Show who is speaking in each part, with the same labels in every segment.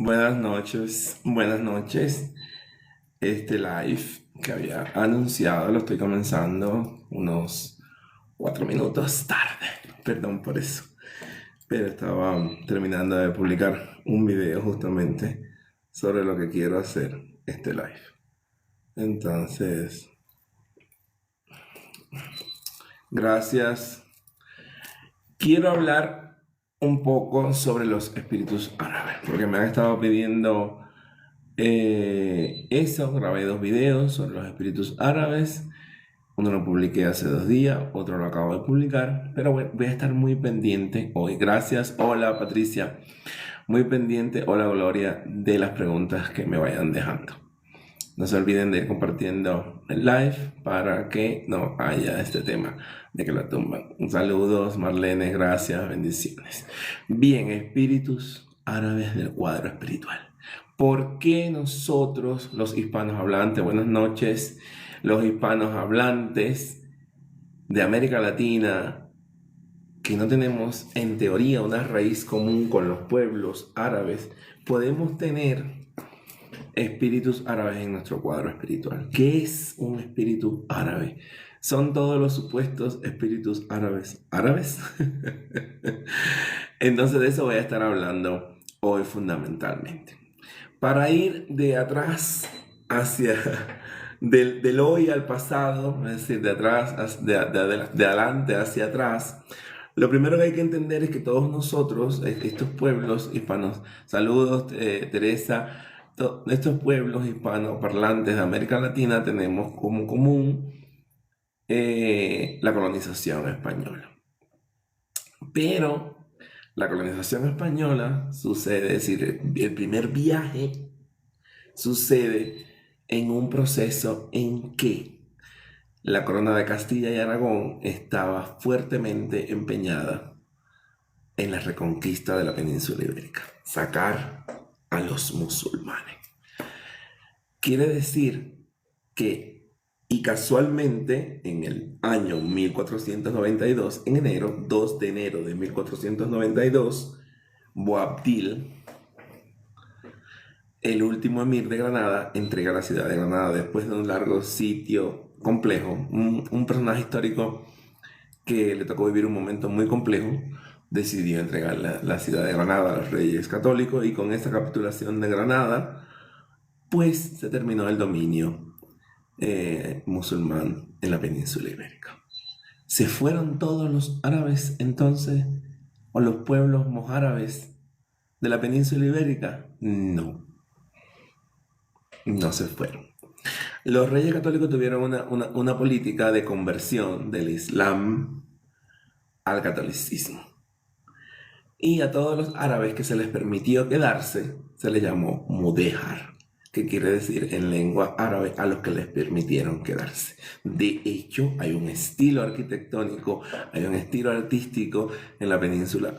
Speaker 1: Buenas noches. Este live que había anunciado lo estoy comenzando unos 4 minutos tarde. Perdón por eso. Pero estaba terminando de publicar un video justamente sobre lo que quiero hacer este live. Entonces, gracias. Quiero hablar un poco sobre los espíritus árabes, porque me han estado pidiendo eso. Grabé 2 videos sobre los espíritus árabes. Uno lo publiqué hace 2 días, otro lo acabo de publicar, pero voy a estar muy pendiente hoy. Gracias, hola Patricia, muy pendiente, hola Gloria, de las preguntas que me vayan dejando. No se olviden de ir compartiendo el live para que no haya este tema de que lo tumban. Saludos, Marlene, gracias, bendiciones. Bien, espíritus árabes del cuadro espiritual. ¿Por qué nosotros, los hispanos hablantes, buenas noches, los hispanos hablantes de América Latina, que no tenemos en teoría una raíz común con los pueblos árabes, podemos tener espíritus árabes en nuestro cuadro espiritual? ¿Qué es un espíritu árabe? ¿Son todos los supuestos espíritus árabes árabes? Entonces de eso voy a estar hablando hoy fundamentalmente. Para ir de atrás hacia, del hoy al pasado, es decir, de atrás, de adelante hacia atrás, lo primero que hay que entender es que todos nosotros, estos pueblos hispanos, saludos Teresa, estos pueblos hispanoparlantes de América Latina tenemos como común la colonización española. Pero la colonización española sucede, es decir, el primer viaje sucede en un proceso en que la corona de Castilla y Aragón estaba fuertemente empeñada en la reconquista de la península ibérica, sacar a los musulmanes. Quiere decir que, y casualmente, en el año 1492, en enero, 2 de enero de 1492, Boabdil, el último emir de Granada, entrega la ciudad de Granada después de un largo sitio complejo. Un personaje histórico que le tocó vivir un momento muy complejo, decidió entregar la ciudad de Granada a los reyes católicos, y con esta capitulación de Granada, pues se terminó el dominio musulmán en la península ibérica. ¿Se fueron todos los árabes entonces, o los pueblos mojárabes de la península ibérica? No, no se fueron. Los reyes católicos tuvieron una política de conversión del Islam al catolicismo. Y a todos los árabes que se les permitió quedarse, se les llamó mudéjar, que quiere decir en lengua árabe a los que les permitieron quedarse. De hecho, hay un estilo arquitectónico, hay un estilo artístico en la península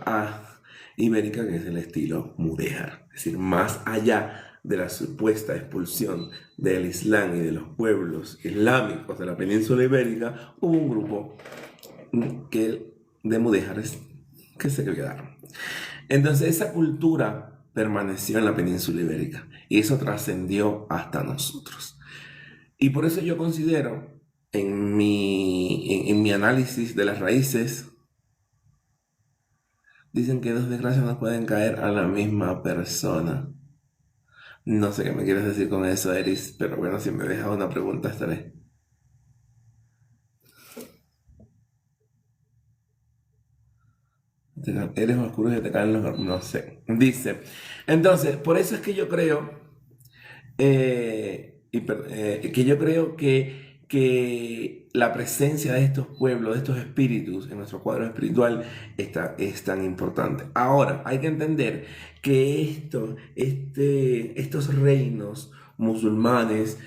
Speaker 1: ibérica que es el estilo mudéjar. Es decir, más allá de la supuesta expulsión del Islam y de los pueblos islámicos de la península ibérica, hubo un grupo de mudéjares que se quedaron. Entonces esa cultura permaneció en la península ibérica y eso trascendió hasta nosotros. Y por eso yo considero, en mi análisis de las raíces, dicen que 2 desgracias no pueden caer a la misma persona. No sé qué me quieres decir con eso, Eris, pero bueno, si me dejas una pregunta estaré. Eres oscuro y te caen los... No sé. Dice. Entonces, por eso es que yo creo... que yo creo que la presencia de estos pueblos, de estos espíritus en nuestro cuadro espiritual es tan importante. Ahora, hay que entender que estos reinos musulmanes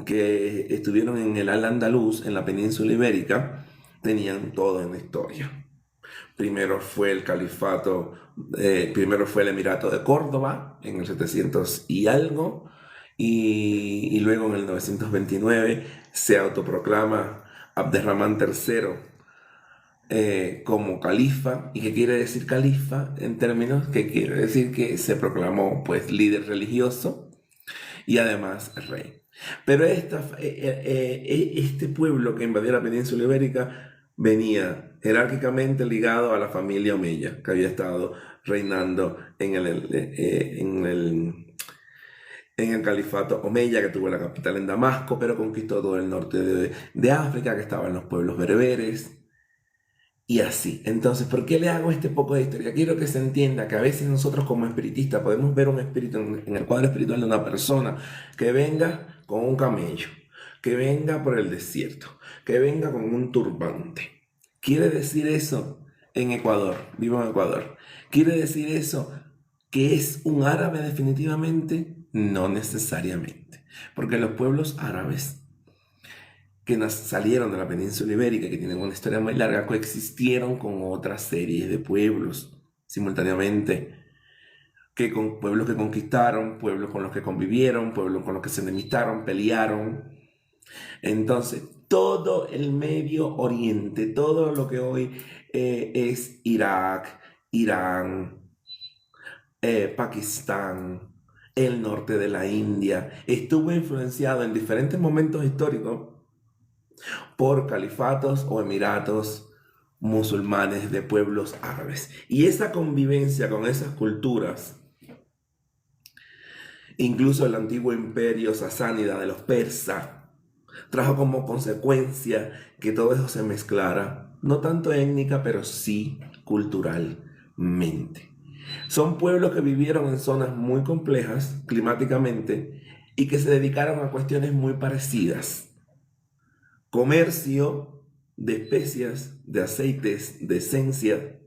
Speaker 1: que estuvieron en el Al-Andalus, en la península ibérica, tenían todo en la historia. Primero fue el califato, primero fue el Emirato de Córdoba en el 700 y algo, y luego en el 929 se autoproclama Abderramán III como califa. ¿Y qué quiere decir califa en términos? Que quiere decir que se proclamó pues líder religioso y además rey. Pero este pueblo que invadió la península ibérica venía jerárquicamente ligado a la familia Omeya, que había estado reinando en el califato Omeya, que tuvo la capital en Damasco, pero conquistó todo el norte de África, que estaban los pueblos bereberes, y así. Entonces, ¿por qué le hago este poco de historia? Quiero que se entienda que a veces nosotros como espiritistas podemos ver un espíritu en el cuadro espiritual de una persona que venga con un camello, que venga por el desierto, que venga con un turbante. ¿Quiere decir eso en Ecuador? Vivo en Ecuador. ¿Quiere decir eso que es un árabe definitivamente? No necesariamente. Porque los pueblos árabes que salieron de la península ibérica, que tienen una historia muy larga, coexistieron con otra serie de pueblos simultáneamente, con pueblos que conquistaron, pueblos con los que convivieron, pueblos con los que se enemistaron, pelearon. Entonces, todo el Medio Oriente, todo lo que hoy es Irak, Irán, Pakistán, el norte de la India, estuvo influenciado en diferentes momentos históricos por califatos o emiratos musulmanes de pueblos árabes. Y esa convivencia con esas culturas, incluso el antiguo imperio sasánida de los persas, trajo como consecuencia que todo eso se mezclara, no tanto étnica, pero sí culturalmente. Son pueblos que vivieron en zonas muy complejas climáticamente y que se dedicaron a cuestiones muy parecidas. Comercio de especias, de aceites, de esencia.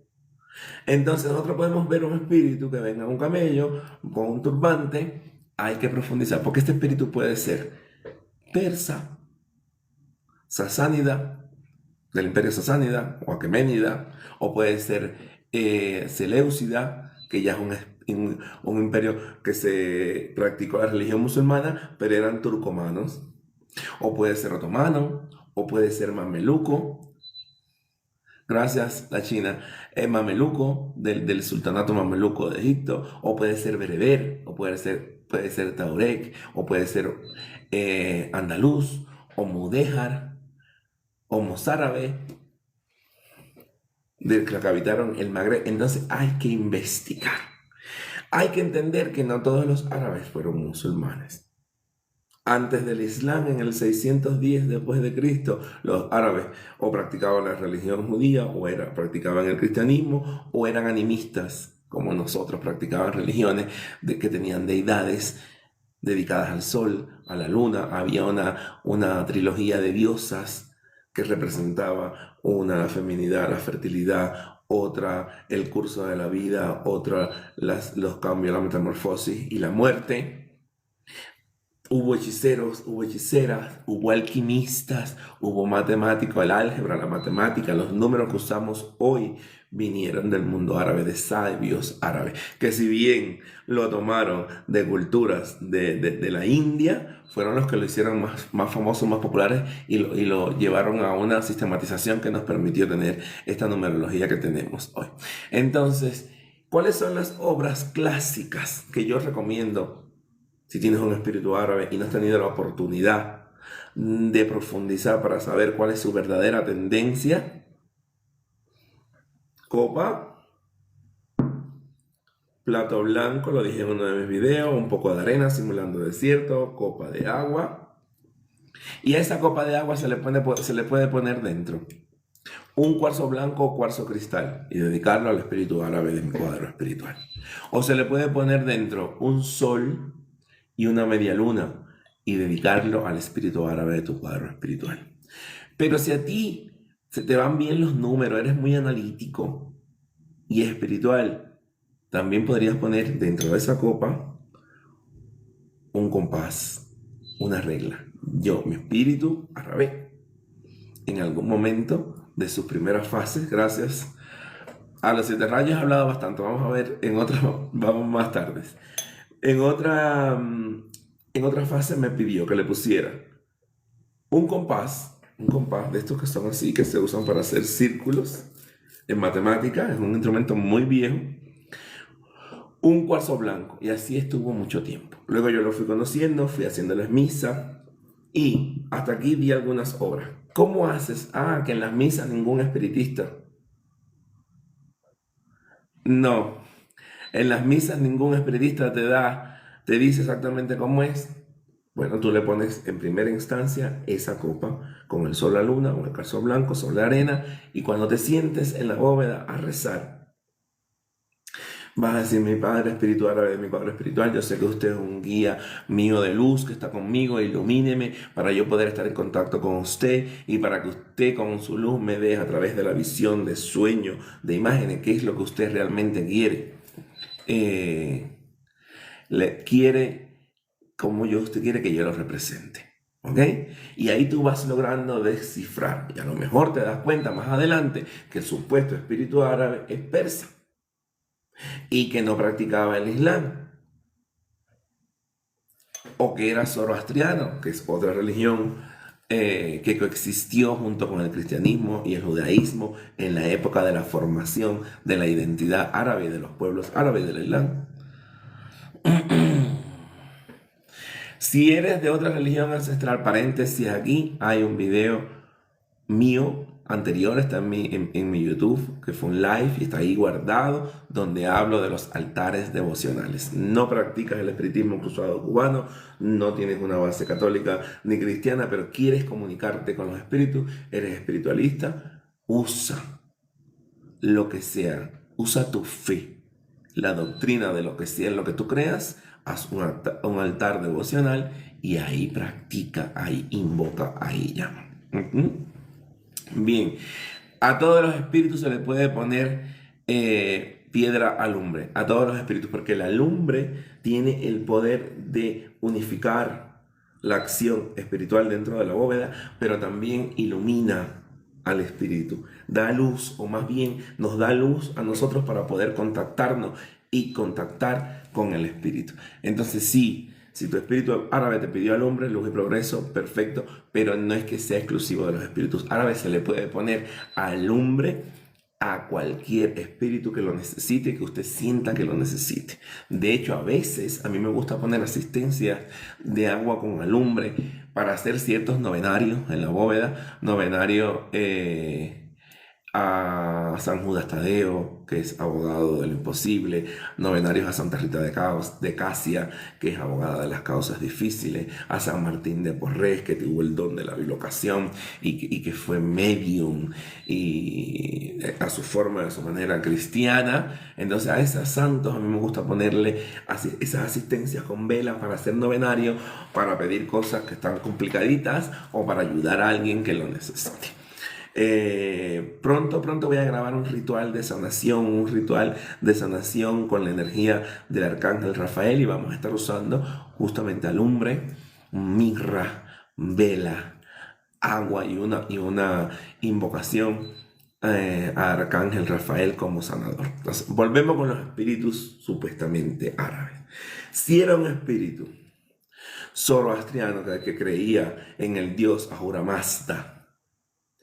Speaker 1: Entonces nosotros podemos ver un espíritu que venga un camello con un turbante. Hay que profundizar, porque este espíritu puede ser persa, sasánida, del imperio sasánida o aqueménida, o puede ser seleucida, que ya es un imperio que se practicó la religión musulmana, pero eran turcomanos, o puede ser otomano, o puede ser mameluco. Gracias, la China. Mameluco, del sultanato mameluco de Egipto, o puede ser bereber, o puede ser taurek, o puede ser andaluz, o mudéjar, o mozárabe, del que habitaron el Magreb. Entonces hay que investigar. Hay que entender que no todos los árabes fueron musulmanes. Antes del Islam, en el 610 después de Cristo, los árabes o practicaban la religión judía, o practicaban el cristianismo, o eran animistas, como nosotros, practicaban religiones que tenían deidades dedicadas al sol, a la luna. Había una trilogía de diosas que representaba una la feminidad, la fertilidad, otra el curso de la vida, otra los cambios, la metamorfosis y la muerte. Hubo hechiceros, hubo hechiceras, hubo alquimistas, hubo matemáticos, el álgebra, la matemática, los números que usamos hoy vinieron del mundo árabe, de sabios árabes, que si bien lo tomaron de culturas de la India, fueron los que lo hicieron más famosos, más populares, y lo llevaron a una sistematización que nos permitió tener esta numerología que tenemos hoy. Entonces, ¿cuáles son las obras clásicas que yo recomiendo? Si tienes un espíritu árabe y no has tenido la oportunidad de profundizar para saber cuál es su verdadera tendencia: copa, plato blanco, lo dije en uno de mis videos, un poco de arena simulando desierto, copa de agua, y a esa copa de agua se le puede poner dentro un cuarzo blanco o cuarzo cristal y dedicarlo al espíritu árabe de mi cuadro espiritual. O se le puede poner dentro un sol y una media luna y dedicarlo al espíritu árabe de tu cuadro espiritual. Pero si a ti se te van bien los números, eres muy analítico y espiritual, también podrías poner dentro de esa copa un compás, una regla. Mi espíritu árabe, en algún momento de sus primeras fases, gracias a los 7 rayos he hablado bastante, vamos a ver vamos más tarde. En otra fase me pidió que le pusiera un compás de estos que son así, que se usan para hacer círculos, en matemática, es un instrumento muy viejo, un cuarzo blanco, y así estuvo mucho tiempo. Luego yo lo fui conociendo, fui haciéndoles misa, y hasta aquí di algunas obras. ¿Cómo haces? Ah, que en las misas ningún espiritista. No, en las misas ningún espiritista te dice exactamente cómo es. Bueno, tú le pones en primera instancia esa copa con el sol, la luna, o el calzo blanco sobre la arena, y cuando te sientes en la bóveda a rezar, vas a decir: mi Padre espiritual, mi Padre espiritual, yo sé que usted es un guía mío de luz que está conmigo, ilumíneme para yo poder estar en contacto con usted y para que usted con su luz me dé a través de la visión, de sueño, de imágenes, qué es lo que usted realmente quiere. Le quiere como usted quiere que yo lo represente. ¿Ok? Y ahí tú vas logrando descifrar. Y a lo mejor te das cuenta más adelante que el supuesto espíritu árabe es persa y que no practicaba el Islam, o que era zoroastriano, que es otra religión que coexistió junto con el cristianismo y el judaísmo en la época de la formación de la identidad árabe de los pueblos árabes del Islam. Si eres de otra religión ancestral, paréntesis, aquí hay un video mío anterior, está en mi YouTube, que fue un live y está ahí guardado, donde hablo de los altares devocionales. No practicas el espiritismo cruzado cubano, no tienes una base católica ni cristiana, pero quieres comunicarte con los espíritus, eres espiritualista, usa lo que sea, usa tu fe, la doctrina de lo que sea, en lo que tú creas, haz un altar devocional y ahí practica, ahí invoca, ahí llama. Bien, a todos los espíritus se le puede poner piedra alumbre, a todos los espíritus, porque la lumbre tiene el poder de unificar la acción espiritual dentro de la bóveda, pero también ilumina al espíritu, da luz, o más bien nos da luz a nosotros para poder contactarnos y contactar con el espíritu. Entonces sí, si tu espíritu árabe te pidió alumbre, luz y progreso, perfecto, pero no es que sea exclusivo de los espíritus árabes, se le puede poner alumbre a cualquier espíritu que lo necesite, que usted sienta que lo necesite. De hecho, a veces a mí me gusta poner asistencia de agua con alumbre para hacer ciertos novenarios en la bóveda, novenario a San Judas Tadeo, que es abogado de lo imposible, novenarios a Santa Rita de Casia, que es abogada de las causas difíciles, a San Martín de Porres, que tuvo el don de la bilocación y que fue medium y a su forma, de su manera cristiana. Entonces a esos santos a mí me gusta ponerle esas asistencias con velas para hacer novenario, para pedir cosas que están complicaditas o para ayudar a alguien que lo necesite. Pronto voy a grabar un ritual de sanación con la energía del arcángel Rafael, y vamos a estar usando justamente alumbre, mirra, vela, agua y una invocación a arcángel Rafael como sanador. Entonces, volvemos con los espíritus supuestamente árabes. Si era un espíritu zoroastriano que creía en el dios Ahura Mazda,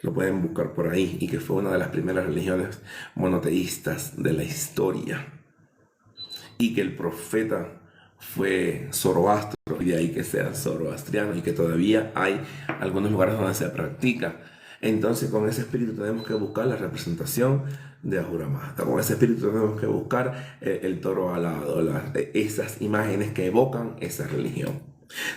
Speaker 1: lo pueden buscar por ahí, y que fue una de las primeras religiones monoteístas de la historia, y que el profeta fue Zoroastro, y de ahí que sean zoroastrianos, y que todavía hay algunos lugares donde se practica. Entonces con ese espíritu tenemos que buscar la representación de Ahura Mazda, con ese espíritu tenemos que buscar el toro alado, esas imágenes que evocan esa religión.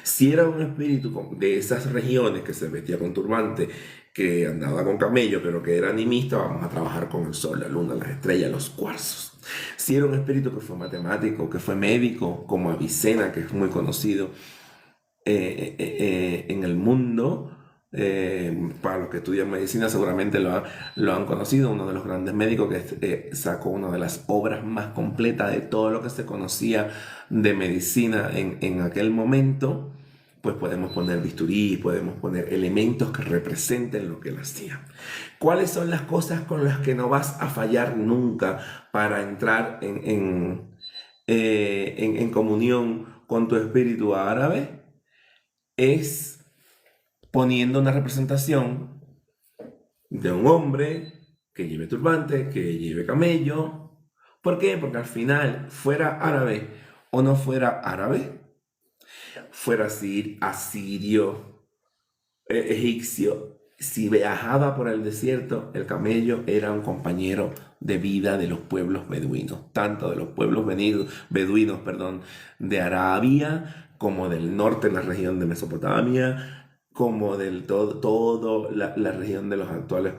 Speaker 1: Si era un espíritu de esas regiones que se vestía con turbante, que andaba con camello, pero que era animista, vamos a trabajar con el sol, la luna, las estrellas, los cuarzos. Si era un espíritu que fue matemático, que fue médico, como Avicena, que es muy conocido en el mundo, para los que estudian medicina seguramente lo han conocido, uno de los grandes médicos que sacó una de las obras más completas de todo lo que se conocía de medicina en aquel momento. Pues podemos poner bisturí, podemos poner elementos que representen lo que él hacía. ¿Cuáles son las cosas con las que no vas a fallar nunca para entrar en comunión con tu espíritu árabe? Es poniendo una representación de un hombre que lleve turbante, que lleve camello. ¿Por qué? Porque al final, fuera árabe o no fuera árabe, fuera asirio, egipcio, si viajaba por el desierto, el camello era un compañero de vida de los pueblos beduinos, tanto de los pueblos beduinos, de Arabia, como del norte en la región de Mesopotamia, como del todo la región de los actuales,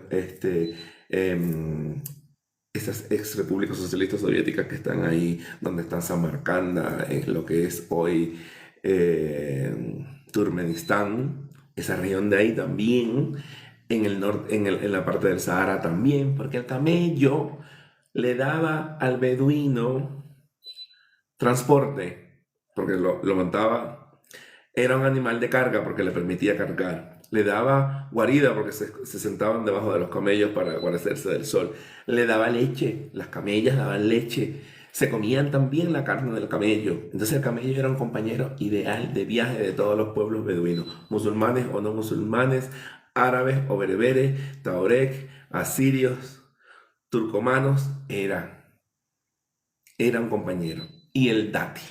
Speaker 1: esas ex repúblicas socialistas soviéticas que están ahí, donde está Samarcanda, en lo que es hoy Turkmenistán, esa región de ahí también, en el norte, en la parte del Sahara también, porque el camello le daba al beduino transporte, porque lo montaba, era un animal de carga porque le permitía cargar. Le daba guarida porque se sentaban debajo de los camellos para guarecerse del sol. Le daba leche, las camellas daban leche. Se comían también la carne del camello. Entonces el camello era un compañero ideal de viaje de todos los pueblos beduinos, musulmanes o no musulmanes, árabes o bereberes, taurek, asirios, turcomanos, era un compañero. Y el dátil.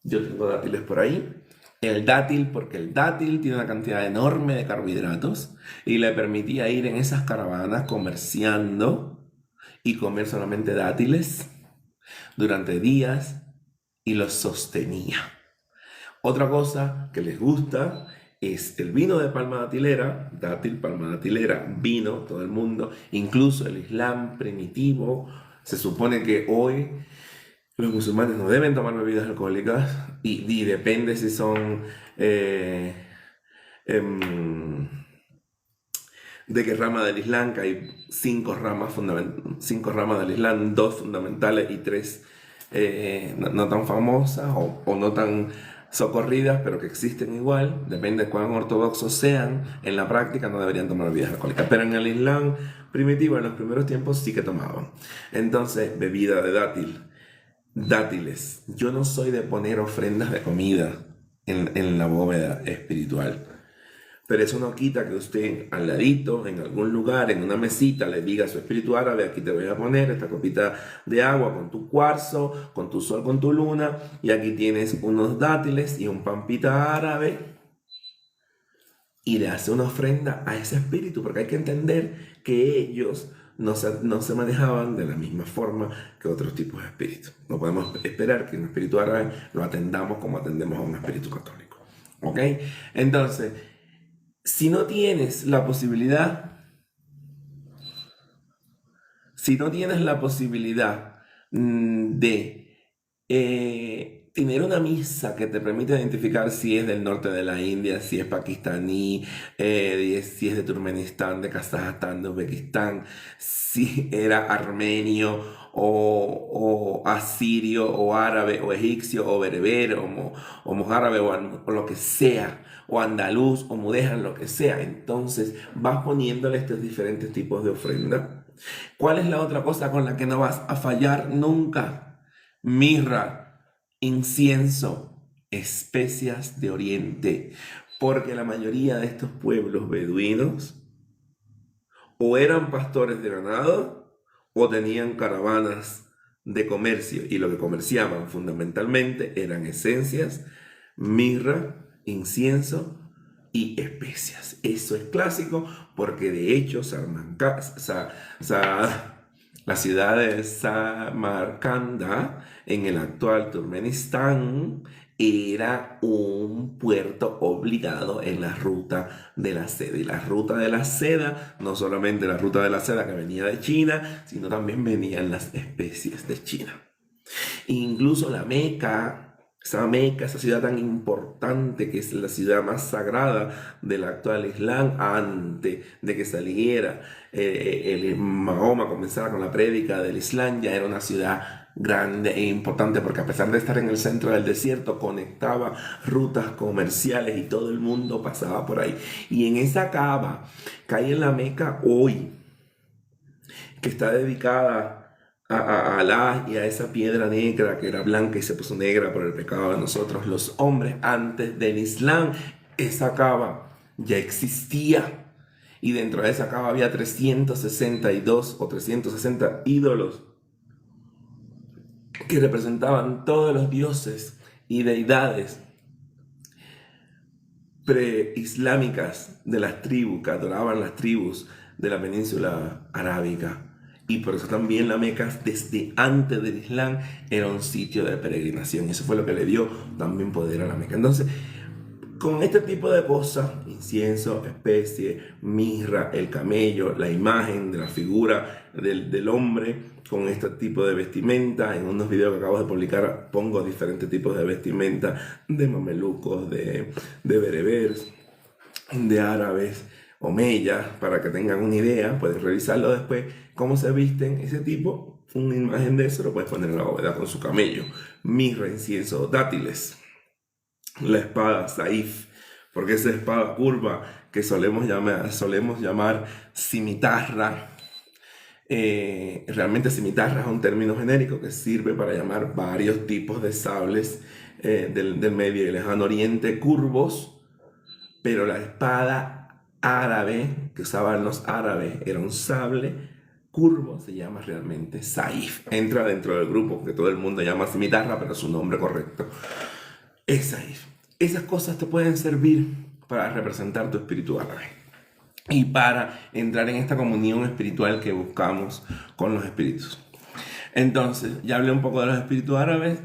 Speaker 1: Yo tengo dátiles por ahí. El dátil, porque el dátil tiene una cantidad enorme de carbohidratos y le permitía ir en esas caravanas comerciando y comer solamente dátiles durante días y los sostenía. Otra cosa que les gusta es el vino de palma datilera, dátil, palma datilera, vino, todo el mundo, incluso el Islam primitivo. Se supone que hoy los musulmanes no deben tomar bebidas alcohólicas y depende si son em, de qué rama del Islam, que hay cinco ramas del Islam, dos fundamentales y tres no tan famosas o no tan socorridas, pero que existen igual, depende de cuán ortodoxos sean, en la práctica no deberían tomar bebidas alcohólicas, pero en el Islam primitivo, en los primeros tiempos sí que tomaban. Entonces, bebida de dátiles. Yo no soy de poner ofrendas de comida en la bóveda espiritual. Pero eso no quita que usted al ladito, en algún lugar, en una mesita, le diga a su espíritu árabe: aquí te voy a poner esta copita de agua con tu cuarzo, con tu sol, con tu luna, y aquí tienes unos dátiles y un pampita árabe. Y le hace una ofrenda a ese espíritu, porque hay que entender que ellos no se manejaban de la misma forma que otros tipos de espíritus. No podemos esperar que un espíritu árabe lo atendamos como atendemos a un espíritu católico. ¿Ok? Entonces, si no tienes la posibilidad de tener una misa que te permita identificar si es del norte de la India, si es pakistaní, si es de Turkmenistán, de Kazajstán, de Uzbekistán, si era armenio o asirio o árabe o egipcio o bereber o mojárabe o lo que sea, o andaluz o mudéjar, lo que sea. Entonces vas poniéndole estos diferentes tipos de ofrenda. ¿Cuál es la otra cosa con la que no vas a fallar nunca? Mirra, incienso, especias de Oriente. Porque la mayoría de estos pueblos beduinos o eran pastores de ganado o tenían caravanas de comercio, y lo que comerciaban fundamentalmente eran esencias, mirra, incienso y especias. Eso es clásico porque de hecho la ciudad de Samarcanda, en el actual Turkmenistán, era un puerto obligado en la ruta de la seda. Y la ruta de la seda, no solamente la ruta de la seda que venía de China, sino también venían las especies de China. Incluso la Meca, esa ciudad tan importante que es la ciudad más sagrada del actual Islam, antes de que saliera el Mahoma, comenzara con la prédica del Islam, ya era una ciudad grande e importante, porque a pesar de estar en el centro del desierto, conectaba rutas comerciales y todo el mundo pasaba por ahí. Y en esa Kaaba, que hay en la Meca hoy, que está dedicada a Alá y a esa piedra negra que era blanca y se puso negra por el pecado de nosotros los hombres, antes del Islam, esa Kaaba ya existía. y dentro de esa cava había 362 o 360 ídolos que representaban todos los dioses y deidades preislámicas de las tribus, que adoraban las tribus de la península arábica. Y por eso también la Meca, desde antes del Islam, era un sitio de peregrinación. Y eso fue lo que le dio también poder a la Meca. Entonces, con este tipo de cosas, incienso, especie, mirra, el camello, la imagen de la figura del hombre, con este tipo de vestimenta, en unos videos que acabo de publicar pongo diferentes tipos de vestimenta, de mamelucos, de bereberes, de árabes, omeyas, para que tengan una idea, puedes revisarlo después, cómo se visten ese tipo, una imagen de eso lo puedes poner en la bóveda con su camello, mirra, incienso, dátiles, la espada Saif, porque esa espada curva que solemos llamar cimitarra, realmente cimitarra es un término genérico que sirve para llamar varios tipos de sables del Medio y Lejano Oriente curvos, pero la espada árabe que usaban los árabes era un sable curvo, se llama realmente Saif. Entra dentro del grupo que todo el mundo llama cimitarra, pero su nombre correcto es Saif. Esas cosas te pueden servir para representar tu espíritu árabe y para entrar en esta comunión espiritual que buscamos con los espíritus. Entonces, ya hablé un poco de los espíritus árabes.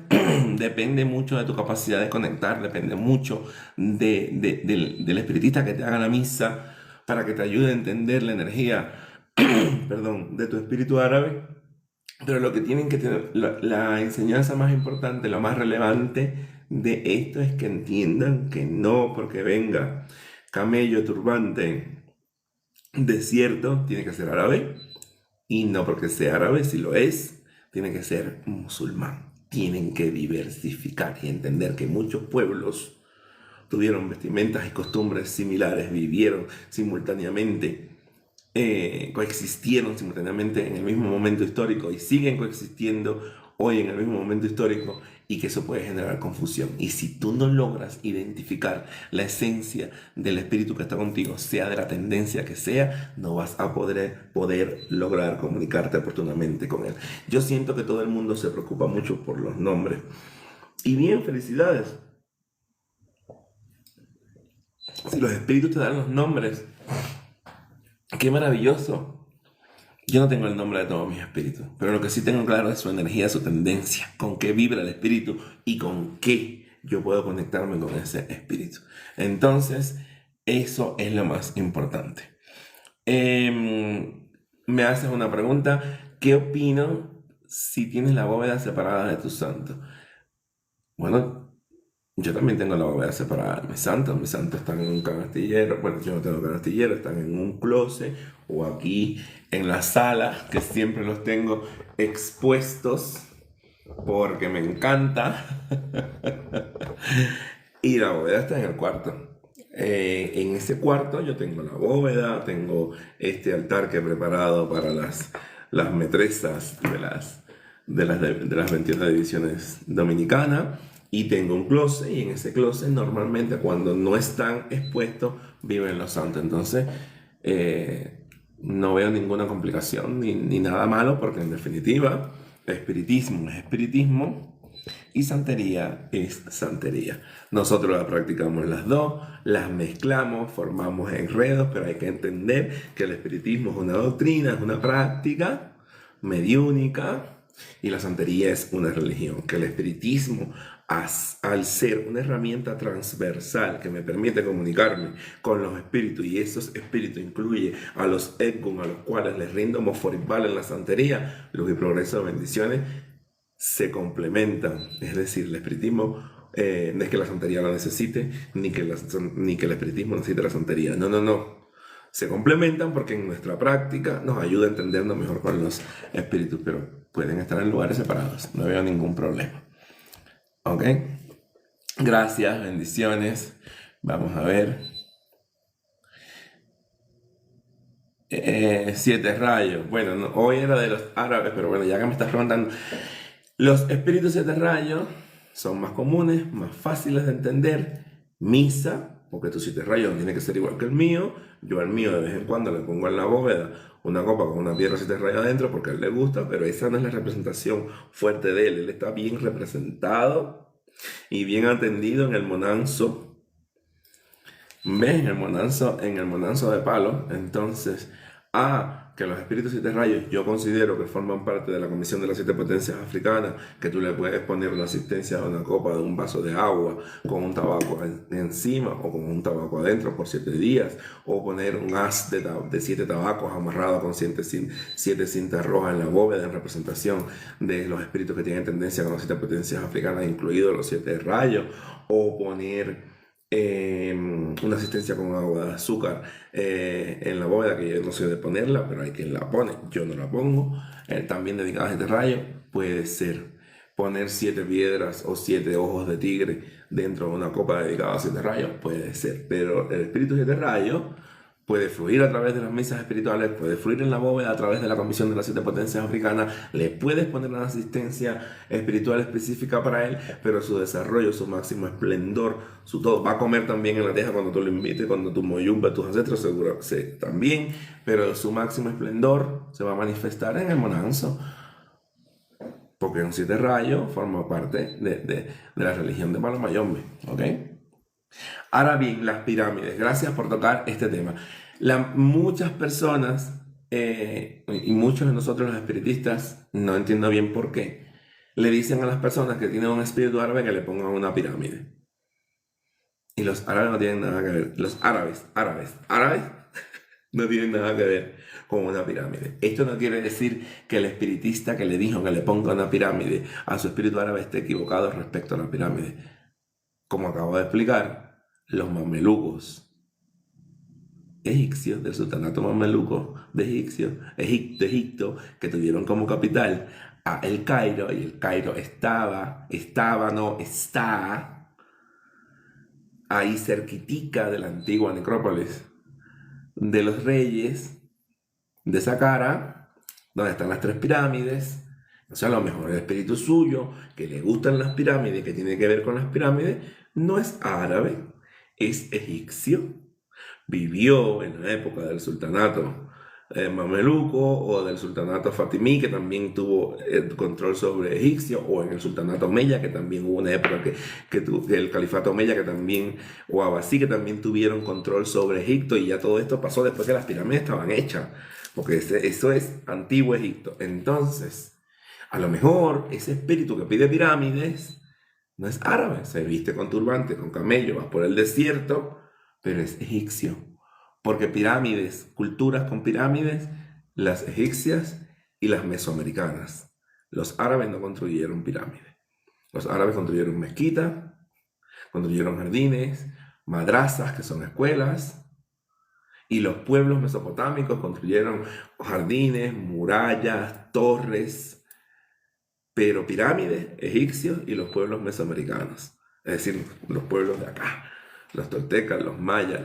Speaker 1: Depende mucho de tu capacidad de conectar, depende mucho del espiritista que te haga la misa para que te ayude a entender la energía perdón, de tu espíritu árabe. Pero lo que tienen que tener, la enseñanza más importante, lo más relevante de esto es que entiendan que no porque venga camello, turbante, desierto, tiene que ser árabe. Y no porque sea árabe, si lo es, tiene que ser musulmán. Tienen que diversificar y entender que muchos pueblos tuvieron vestimentas y costumbres similares, vivieron simultáneamente, coexistieron simultáneamente en el mismo momento histórico y siguen coexistiendo hoy en el mismo momento histórico, y que eso puede generar confusión. Y si tú no logras identificar la esencia del espíritu que está contigo, sea de la tendencia que sea, no vas a poder lograr comunicarte oportunamente con él. Yo siento que todo el mundo se preocupa mucho por los nombres. Y bien, felicidades. Si los espíritus te dan los nombres, qué maravilloso. Yo no tengo el nombre de todos mis espíritus, pero lo que sí tengo claro es su energía, su tendencia, con qué vibra el espíritu y con qué yo puedo conectarme con ese espíritu. Entonces, eso es lo más importante. Me haces una pregunta: ¿qué opino si tienes la bóveda separada de tu santo? Bueno, yo también tengo la bóveda separada de mis santos están en un canastillero. Bueno, yo no tengo canastillero, están en un closet o aquí en la sala, que siempre los tengo expuestos porque me encanta. Y la bóveda está en el cuarto. En ese cuarto yo tengo la bóveda, tengo este altar que he preparado para las metresas de las 21 divisiones dominicanas. Y tengo un closet, y en ese closet normalmente cuando no están expuestos viven los santos. Entonces no veo ninguna complicación ni nada malo, porque en definitiva espiritismo es espiritismo y santería es santería. Nosotros la practicamos las dos, las mezclamos, formamos enredos, pero hay que entender que el espiritismo es una doctrina, es una práctica mediúnica, y la santería es una religión. Que el espiritismo, al ser una herramienta transversal que me permite comunicarme con los espíritus, y esos espíritus incluye a los Edgun, a los cuales les rindo moforibal en la santería, luz y progreso, bendiciones, se complementan. Es decir, el espiritismo no es que la santería la necesite, ni que el espiritismo necesite la santería. No. Se complementan porque en nuestra práctica nos ayuda a entendernos mejor con los espíritus, pero pueden estar en lugares separados, no veo ningún problema. ¿Ok? Gracias, bendiciones. Vamos a ver. 7 rayos. Bueno, no, hoy era de los árabes, pero bueno, ya que me estás preguntando, los espíritus 7 rayos son más comunes, más fáciles de entender. Misa, porque tu 7 rayos tiene que ser igual que el mío. Yo al mío de vez en cuando le pongo en la bóveda una copa con una piedra 7 rayos adentro porque a él le gusta, pero esa no es la representación fuerte de él. Él está bien representado y bien atendido en el monanzo. ¿Ves? En el monanzo de palo. Entonces, que los espíritus 7 rayos yo considero que forman parte de la Comisión de las 7 Potencias Africanas, que tú le puedes poner una asistencia a una copa de un vaso de agua con un tabaco encima o con un tabaco adentro por 7 días, o poner un haz de 7 tabacos amarrado con 7 cintas rojas en la bóveda en representación de los espíritus que tienen tendencia con las 7 Potencias Africanas, incluidos los 7 rayos, o poner una asistencia con agua de azúcar en la bóveda, que yo no sé de ponerla, pero hay quien la pone, yo no la pongo. También dedicada a 7 rayos, puede ser poner 7 piedras o 7 ojos de tigre dentro de una copa dedicada a 7 rayos, puede ser, pero el espíritu 7 rayos puede fluir a través de las misas espirituales, puede fluir en la bóveda a través de la Comisión de las 7 Potencias Africanas, le puedes poner una asistencia espiritual específica para él, pero su desarrollo, su máximo esplendor, su todo, va a comer también en la teja cuando tú lo invites, cuando tu moyumba, tus ancestros seguro sí, también, pero su máximo esplendor se va a manifestar en el monanzo, porque un 7 rayos forma parte de la religión de Palomayombe, ¿ok? Ahora bien, las pirámides. Gracias por tocar este tema. Muchas personas y muchos de nosotros los espiritistas, no entiendo bien por qué, le dicen a las personas que tienen un espíritu árabe que le pongan una pirámide. Y los árabes no tienen nada que ver. Los árabes no tienen nada que ver con una pirámide. Esto no quiere decir que el espiritista que le dijo que le ponga una pirámide a su espíritu árabe esté equivocado respecto a la pirámide. Como acabo de explicar, los mamelucos egipcios del sultanato mameluco de Egipto, que tuvieron como capital a El Cairo, y El Cairo está ahí cerquitica de la antigua necrópolis de los reyes de Saqqara, donde están las 3 pirámides. O sea, a lo mejor el espíritu suyo, que le gustan las pirámides, que tiene que ver con las pirámides, no es árabe, es egipcio. Vivió en la época del sultanato mameluco o del sultanato fatimí, que también tuvo el control sobre egipcio, o en el sultanato omeya, que también hubo una época que el califato omeya, que también, o abasí, que también tuvieron control sobre Egipto, y ya todo esto pasó después que las pirámides estaban hechas, porque eso es antiguo Egipto. Entonces, a lo mejor ese espíritu que pide pirámides no es árabe, se viste con turbante, con camello, va por el desierto, pero es egipcio. Porque pirámides, culturas con pirámides, las egipcias y las mesoamericanas. Los árabes no construyeron pirámides. Los árabes construyeron mezquitas, construyeron jardines, madrazas, que son escuelas, y los pueblos mesopotámicos construyeron jardines, murallas, torres, pero pirámides, egipcios y los pueblos mesoamericanos, es decir, los pueblos de acá, los toltecas, los mayas,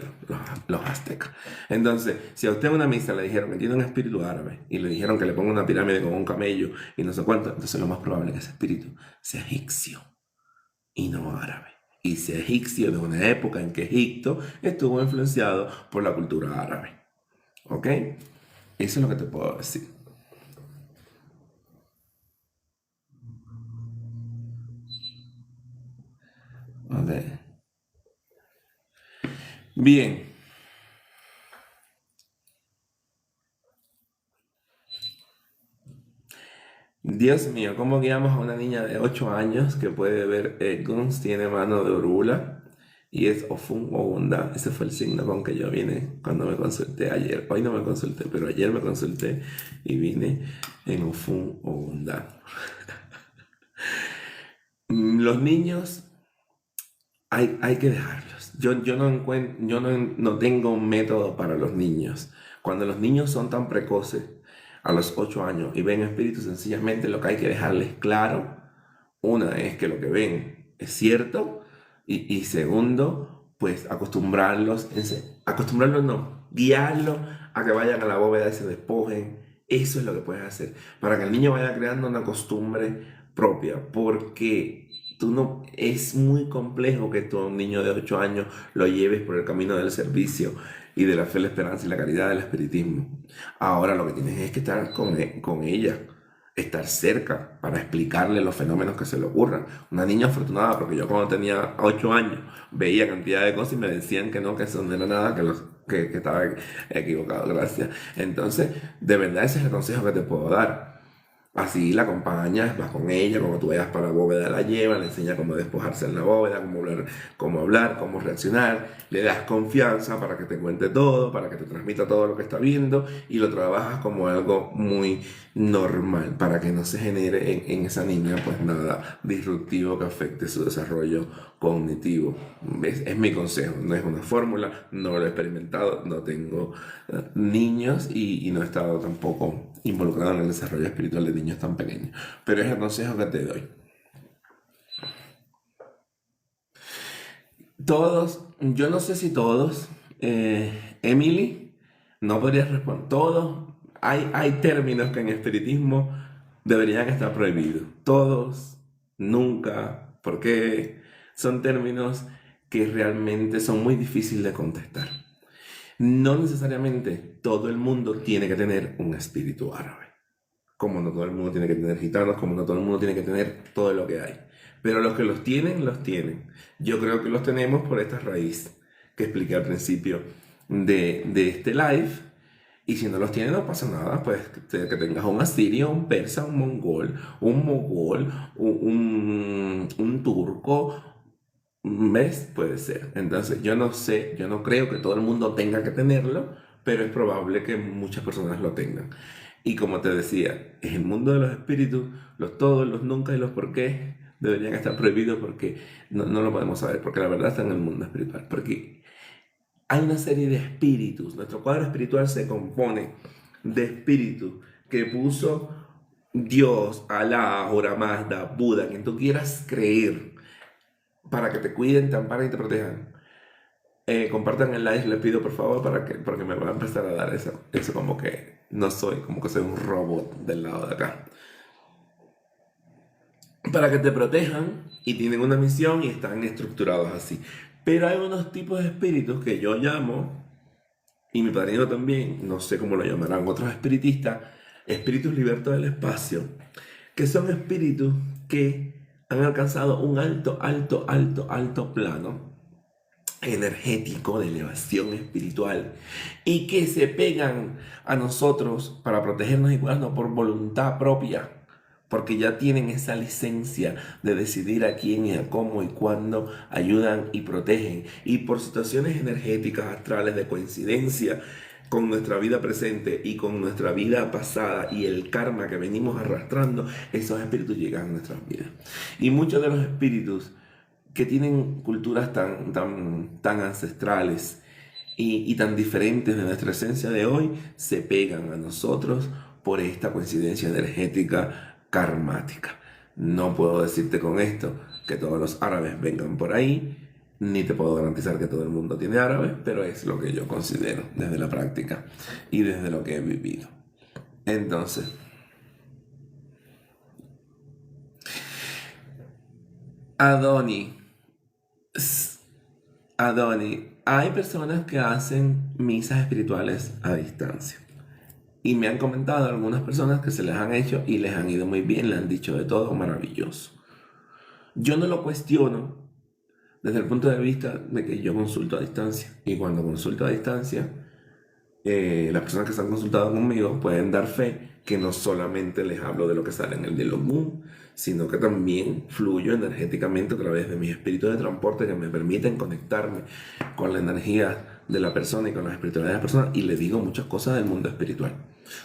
Speaker 1: los aztecas. Entonces, si a usted en una misa le dijeron que tiene un espíritu árabe y le dijeron que le ponga una pirámide con un camello y no sé cuánto, entonces lo más probable es que ese espíritu sea egipcio y no árabe. Y sea egipcio de una época en que Egipto estuvo influenciado por la cultura árabe. ¿Ok? Eso es lo que te puedo decir. Ok. Bien. Dios mío, ¿cómo guiamos a una niña de 8 años que puede ver Guns, tiene mano de orula y es Ofun Ogunda? Ese fue el signo con que yo vine cuando me consulté ayer. Hoy no me consulté, pero ayer me consulté y vine en Ofun Ogunda. Los niños hay que dejarlos. Yo no tengo un método para los niños. Cuando los niños son tan precoces, a los 8 años, y ven espíritus, sencillamente lo que hay que dejarles claro, una es que lo que ven es cierto, y segundo, pues acostumbrarlos no, guiarlos a que vayan a la bóveda y se despojen. Eso es lo que puedes hacer, para que el niño vaya creando una costumbre propia, porque tú no, es muy complejo que tú a un niño de 8 años lo lleves por el camino del servicio y de la fe, la esperanza y la caridad del espiritismo. Ahora lo que tienes es que estar con ella, estar cerca para explicarle los fenómenos que se le ocurran. Una niña afortunada, porque yo cuando tenía 8 años veía cantidad de cosas y me decían que eso no era nada, que estaba equivocado, gracias. Entonces, de verdad ese es el consejo que te puedo dar. Así la acompañas, vas con ella, cuando tú vayas para la bóveda la llevas, le enseñas cómo despojarse en la bóveda, cómo reaccionar, le das confianza para que te cuente todo, para que te transmita todo lo que está viendo y lo trabajas como algo muy normal, para que no se genere en esa niña pues nada disruptivo que afecte su desarrollo cognitivo. ¿Ves? Es mi consejo, no es una fórmula, no lo he experimentado, no tengo niños y no he estado tampoco involucrado en el desarrollo espiritual de niños tan pequeños, pero es el consejo que te doy. Todos, yo no sé si todos, Emily, no podrías responder, todos, hay términos que en espiritismo deberían estar prohibidos, todos, nunca, porque son términos que realmente son muy difíciles de contestar. No necesariamente todo el mundo tiene que tener un espíritu árabe, como no todo el mundo tiene que tener gitanos, como no todo el mundo tiene que tener todo lo que hay. Pero los que los tienen, los tienen. Yo creo que los tenemos por esta raíz que expliqué al principio de este live. Y si no los tienen, no pasa nada. Pues que tengas un asirio, un persa, un mongol, un mogol, un turco. ¿Ves? Puede ser. Entonces, yo no sé, yo no creo que todo el mundo tenga que tenerlo, pero es probable que muchas personas lo tengan. Y como te decía, en el mundo de los espíritus, los todos, los nunca y los por qué deberían estar prohibidos porque no lo podemos saber, porque la verdad está en el mundo espiritual. Porque hay una serie de espíritus. Nuestro cuadro espiritual se compone de espíritus que puso Dios, Alá, Ahura Mazda, Buda, quien tú quieras creer, para que te cuiden, te amparen y te protejan. Compartan el live, les pido por favor, porque me van a empezar a dar eso como que no soy, como que soy un robot del lado de acá. Para que te protejan y tienen una misión y están estructurados así. Pero hay unos tipos de espíritus que yo llamo, y mi padrino también, no sé cómo lo llamarán otros espiritistas, espíritus libertos del espacio, que son espíritus que han alcanzado un alto plano energético de elevación espiritual y que se pegan a nosotros para protegernos y cuidarnos por voluntad propia, porque ya tienen esa licencia de decidir a quién y a cómo y cuándo ayudan y protegen, y por situaciones energéticas astrales de coincidencia con nuestra vida presente y con nuestra vida pasada y el karma que venimos arrastrando, esos espíritus llegan a nuestras vidas. Y muchos de los espíritus que tienen culturas tan ancestrales y tan diferentes de nuestra esencia de hoy, se pegan a nosotros por esta coincidencia energética karmática. No puedo decirte con esto que todos los árabes vengan por ahí, ni te puedo garantizar que todo el mundo tiene árabes, pero es lo que yo considero desde la práctica y desde lo que he vivido. Entonces, Adoni, hay personas que hacen misas espirituales a distancia. Y me han comentado algunas personas que se les han hecho y les han ido muy bien, le han dicho de todo maravilloso. Yo no lo cuestiono desde el punto de vista de que yo consulto a distancia. Y cuando consulto a distancia, las personas que se han consultado conmigo pueden dar fe que no solamente les hablo de lo que sale en el Diálogo Moon, sino que también fluyo energéticamente a través de mis espíritus de transporte que me permiten conectarme con la energía de la persona y con la espiritualidad de la persona, y le digo muchas cosas del mundo espiritual.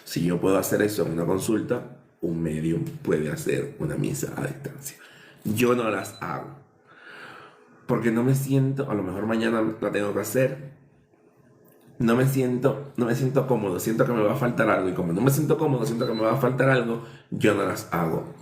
Speaker 1: Si yo puedo hacer eso en una consulta, un medium puede hacer una misa a distancia. Yo no las hago porque no me siento, a lo mejor mañana la tengo que hacer, no me siento cómodo, siento que me va a faltar algo, y como no me siento cómodo, siento que me va a faltar algo, yo no las hago.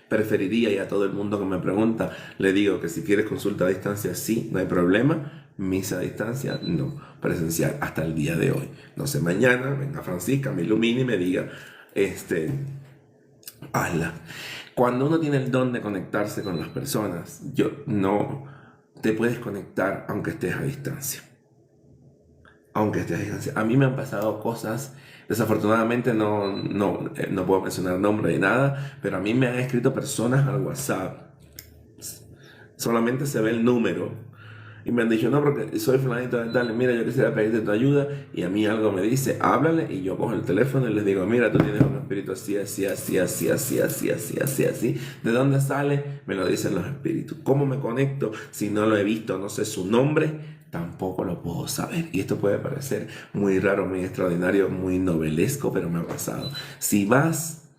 Speaker 1: Preferiría, y a todo el mundo que me pregunta le digo que si quieres consulta a distancia, sí, no hay problema. Misa a distancia, no. Presencial hasta el día de hoy. No sé, mañana venga Francisca, me ilumine y me diga hazla. Cuando uno tiene el don de conectarse con las personas, no te puedes conectar aunque estés a distancia. Aunque estés a distancia. A mí me han pasado cosas, desafortunadamente no puedo mencionar nombre de nada, pero a mí me han escrito personas al WhatsApp. Solamente se ve el número. Y me han dicho, no, porque soy fulanito de tal, mira, yo quisiera pedirte tu ayuda. Y a mí algo me dice, háblale. Y yo cojo el teléfono y les digo, mira, tú tienes un espíritu así, así, así, así, así, así, así, así, así. ¿De dónde sale? Me lo dicen los espíritus. ¿Cómo me conecto? Si no lo he visto, no sé su nombre, tampoco lo puedo saber. Y esto puede parecer muy raro, muy extraordinario, muy novelesco, pero me ha pasado. Si vas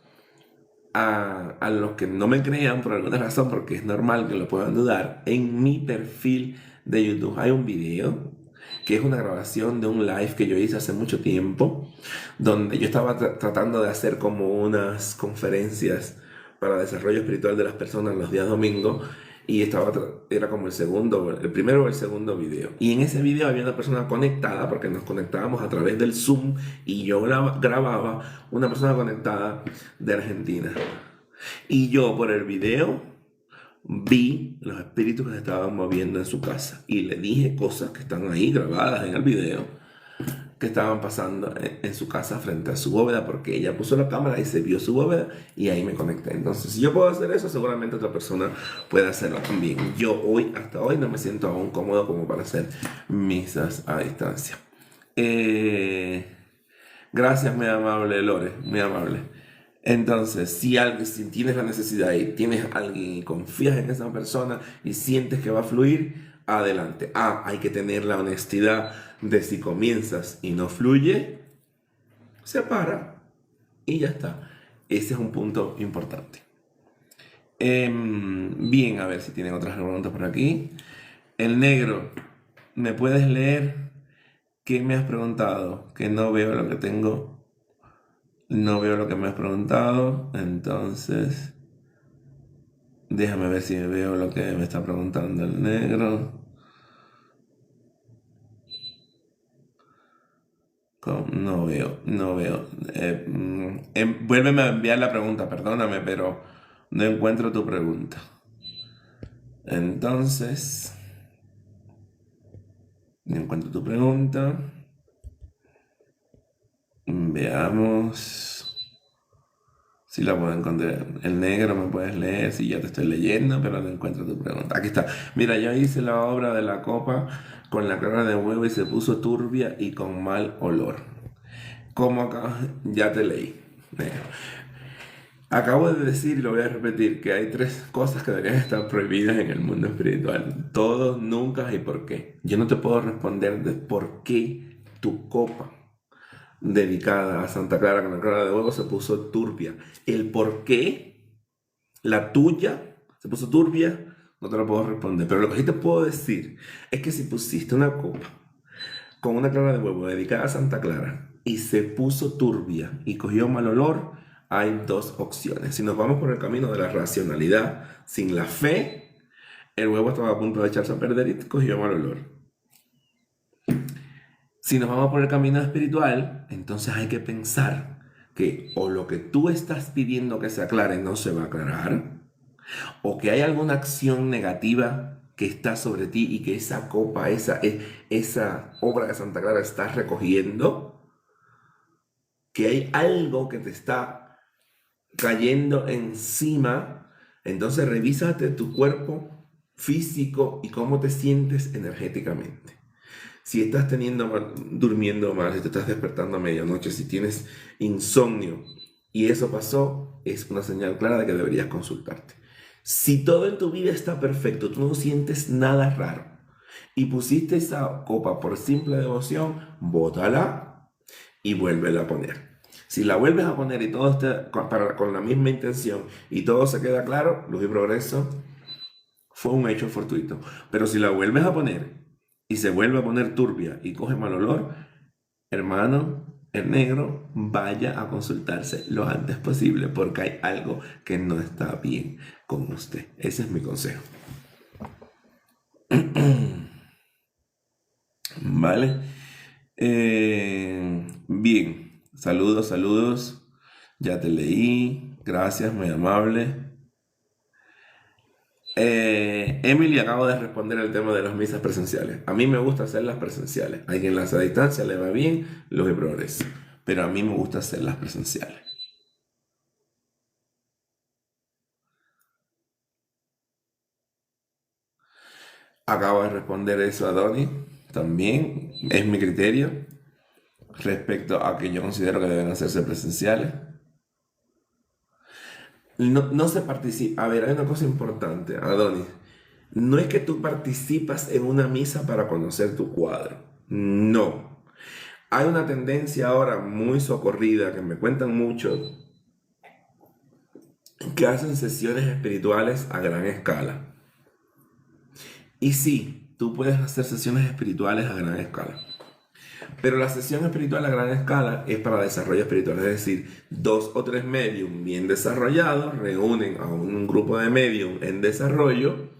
Speaker 1: a los que no me crean por alguna razón, porque es normal que lo puedan dudar, en mi perfil de YouTube hay un video que es una grabación de un live que yo hice hace mucho tiempo, donde yo estaba tratando de hacer como unas conferencias para desarrollo espiritual de las personas los días domingos, y era como el primero o el segundo video. Y en ese video había una persona conectada, porque nos conectábamos a través del Zoom, y yo grababa una persona conectada de Argentina. Y yo por el video vi los espíritus que se estaban moviendo en su casa. Y le dije cosas que están ahí grabadas en el video, que estaban pasando en su casa frente a su bóveda, porque ella puso la cámara y se vio su bóveda, y ahí me conecté. Entonces, si yo puedo hacer eso, seguramente otra persona puede hacerlo también. Yo hasta hoy no me siento aún cómodo como para hacer misas a distancia. Gracias, muy amable Lore, muy amable. Entonces, si tienes la necesidad y tienes a alguien y confías en esa persona y sientes que va a fluir, adelante. Hay que tener la honestidad de si comienzas y no fluye, se para y ya está. Ese es un punto importante. Bien, a ver si tienen otras preguntas por aquí. El negro, ¿me puedes leer qué me has preguntado? Que no veo lo que tengo. No veo lo que me has preguntado, entonces déjame ver si veo lo que me está preguntando el negro. No veo, no veo. Vuélveme a enviar la pregunta, perdóname, pero no encuentro tu pregunta. Entonces, no encuentro tu pregunta. Veamos si la puedo encontrar. El negro, me puedes leer, si ya te estoy leyendo, pero no encuentro tu pregunta. Aquí está. Mira, yo hice la obra de la copa con la clara de huevo y se puso turbia y con mal olor. ¿Cómo acá? Ya te leí. Negro. Acabo de decir, y lo voy a repetir, que hay 3 cosas que deberían estar prohibidas en el mundo espiritual. Todo, nunca y por qué. Yo no te puedo responder de por qué tu copa dedicada a Santa Clara con la clara de huevo se puso turbia. El por qué la tuya se puso turbia, no te lo puedo responder. Pero lo que sí te puedo decir es que si pusiste una copa con una clara de huevo dedicada a Santa Clara y se puso turbia y cogió mal olor, hay 2 opciones. Si nos vamos por el camino de la racionalidad, sin la fe, el huevo estaba a punto de echarse a perder y cogió mal olor. Si nos vamos por el camino espiritual, entonces hay que pensar que o lo que tú estás pidiendo que se aclare no se va a aclarar, o que hay alguna acción negativa que está sobre ti y que esa copa, esa obra de Santa Clara está recogiendo, que hay algo que te está cayendo encima. Entonces revísate tu cuerpo físico y cómo te sientes energéticamente. Si estás durmiendo mal, si te estás despertando a medianoche, si tienes insomnio y eso pasó, es una señal clara de que deberías consultarte. Si todo en tu vida está perfecto, tú no sientes nada raro y pusiste esa copa por simple devoción, bótala y vuélvela a poner. Si la vuelves a poner y todo está con la misma intención y todo se queda claro, luz y progreso, fue un hecho fortuito. Pero si la vuelves a poner y se vuelve a poner turbia y coge mal olor, hermano, el negro, vaya a consultarse lo antes posible porque hay algo que no está bien con usted. Ese es mi consejo. ¿Vale? Bien, saludos. Ya te leí. Gracias, muy amable. Emily, acabo de responder el tema de las misas presenciales. A mí me gusta hacer las presenciales. Hay quien las hace a distancia, le va bien, lo que progresa. Pero a mí me gusta hacer las presenciales. Acabo de responder eso a Donny. También es mi criterio respecto a que yo considero que deben hacerse presenciales. No se participa. A ver, hay una cosa importante, Adonis. No es que tú participas en una misa para conocer tu cuadro. No. Hay una tendencia ahora muy socorrida que me cuentan mucho que hacen sesiones espirituales a gran escala. Y sí, tú puedes hacer sesiones espirituales a gran escala. Pero la sesión espiritual a gran escala es para desarrollo espiritual, es decir, 2 o 3 medium bien desarrollados reúnen a un grupo de medium en desarrollo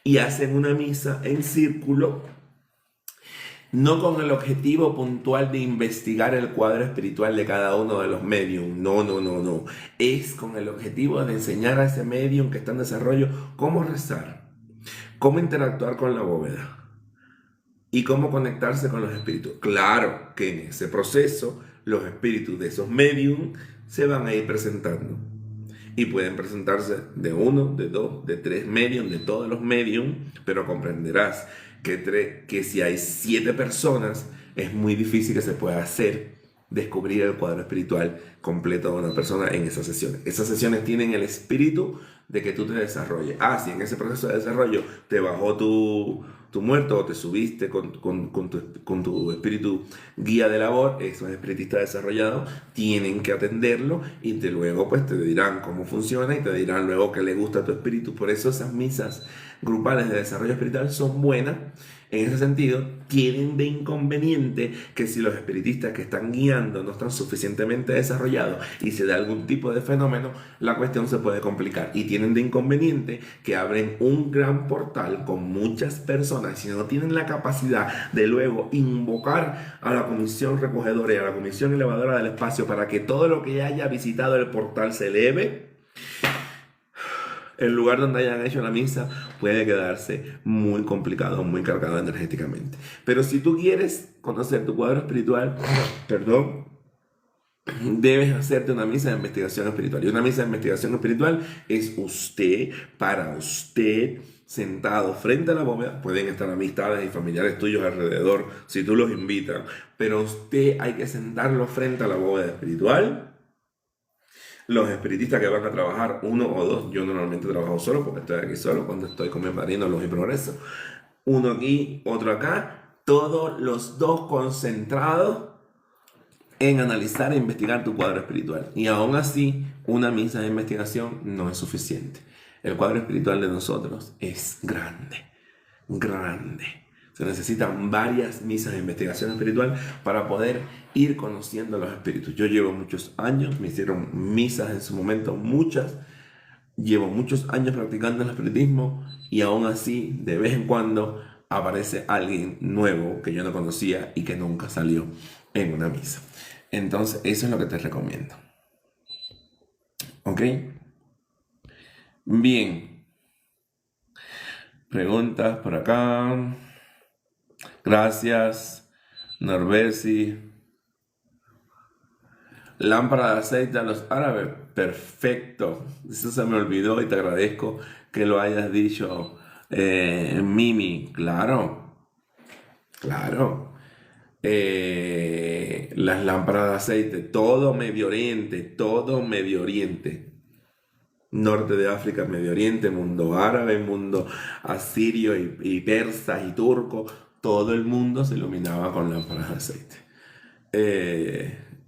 Speaker 1: y hacen una misa en círculo, no con el objetivo puntual de investigar el cuadro espiritual de cada uno de los medium, no. Es con el objetivo de enseñar a ese medium que está en desarrollo cómo rezar, cómo interactuar con la bóveda y cómo conectarse con los espíritus. Claro que en ese proceso los espíritus de esos medium se van a ir presentando. Y pueden presentarse de 1, de 2, de 3 medium, de todos los medium, pero comprenderás que si hay 7 personas, es muy difícil que se pueda hacer descubrir el cuadro espiritual completo de una persona en esas sesiones. Esas sesiones tienen el espíritu de que tú te desarrolles. Si en ese proceso de desarrollo te bajó tu muerto o te subiste con tu espíritu guía de labor, esos espiritistas desarrollados tienen que atenderlo y luego pues te dirán cómo funciona y te dirán luego que le gusta a tu espíritu. Por eso esas misas grupales de desarrollo espiritual son buenas. En ese sentido, tienen de inconveniente que si los espiritistas que están guiando no están suficientemente desarrollados y se da algún tipo de fenómeno, la cuestión se puede complicar. Y tienen de inconveniente que abren un gran portal con muchas personas y si no tienen la capacidad de luego invocar a la comisión recogedora y a la comisión elevadora del espacio para que todo lo que haya visitado el portal se eleve, el lugar donde hayan hecho la misa puede quedarse muy complicado, muy cargado energéticamente. Pero si tú quieres conocer tu cuadro espiritual, debes hacerte una misa de investigación espiritual. Y una misa de investigación espiritual es usted, para usted, sentado frente a la bóveda. Pueden estar amistades y familiares tuyos alrededor si tú los invitas, pero usted hay que sentarlo frente a la bóveda espiritual. Los espiritistas que van a trabajar, 1 o 2, yo normalmente trabajo solo porque estoy aquí solo cuando estoy con mi padrino Luz y Progreso. Uno aquí, otro acá, todos los 2 concentrados en analizar e investigar tu cuadro espiritual. Y aún así, una misa de investigación no es suficiente. El cuadro espiritual de nosotros es grande. Se necesitan varias misas de investigación espiritual para poder ir conociendo a los espíritus. Yo llevo muchos años, me hicieron misas en su momento, muchas. Llevo muchos años practicando el espiritismo y aún así, de vez en cuando, aparece alguien nuevo que yo no conocía y que nunca salió en una misa. Entonces, eso es lo que te recomiendo. ¿Ok? Bien. Preguntas por acá. Gracias, Norbersi. Lámpara de aceite a los árabes. Perfecto. Eso se me olvidó y te agradezco que lo hayas dicho, Mimi. Claro. Las lámparas de aceite, todo Medio Oriente. Norte de África, Medio Oriente, mundo árabe, mundo asirio y persa y turco, todo el mundo se iluminaba con lámparas de aceite.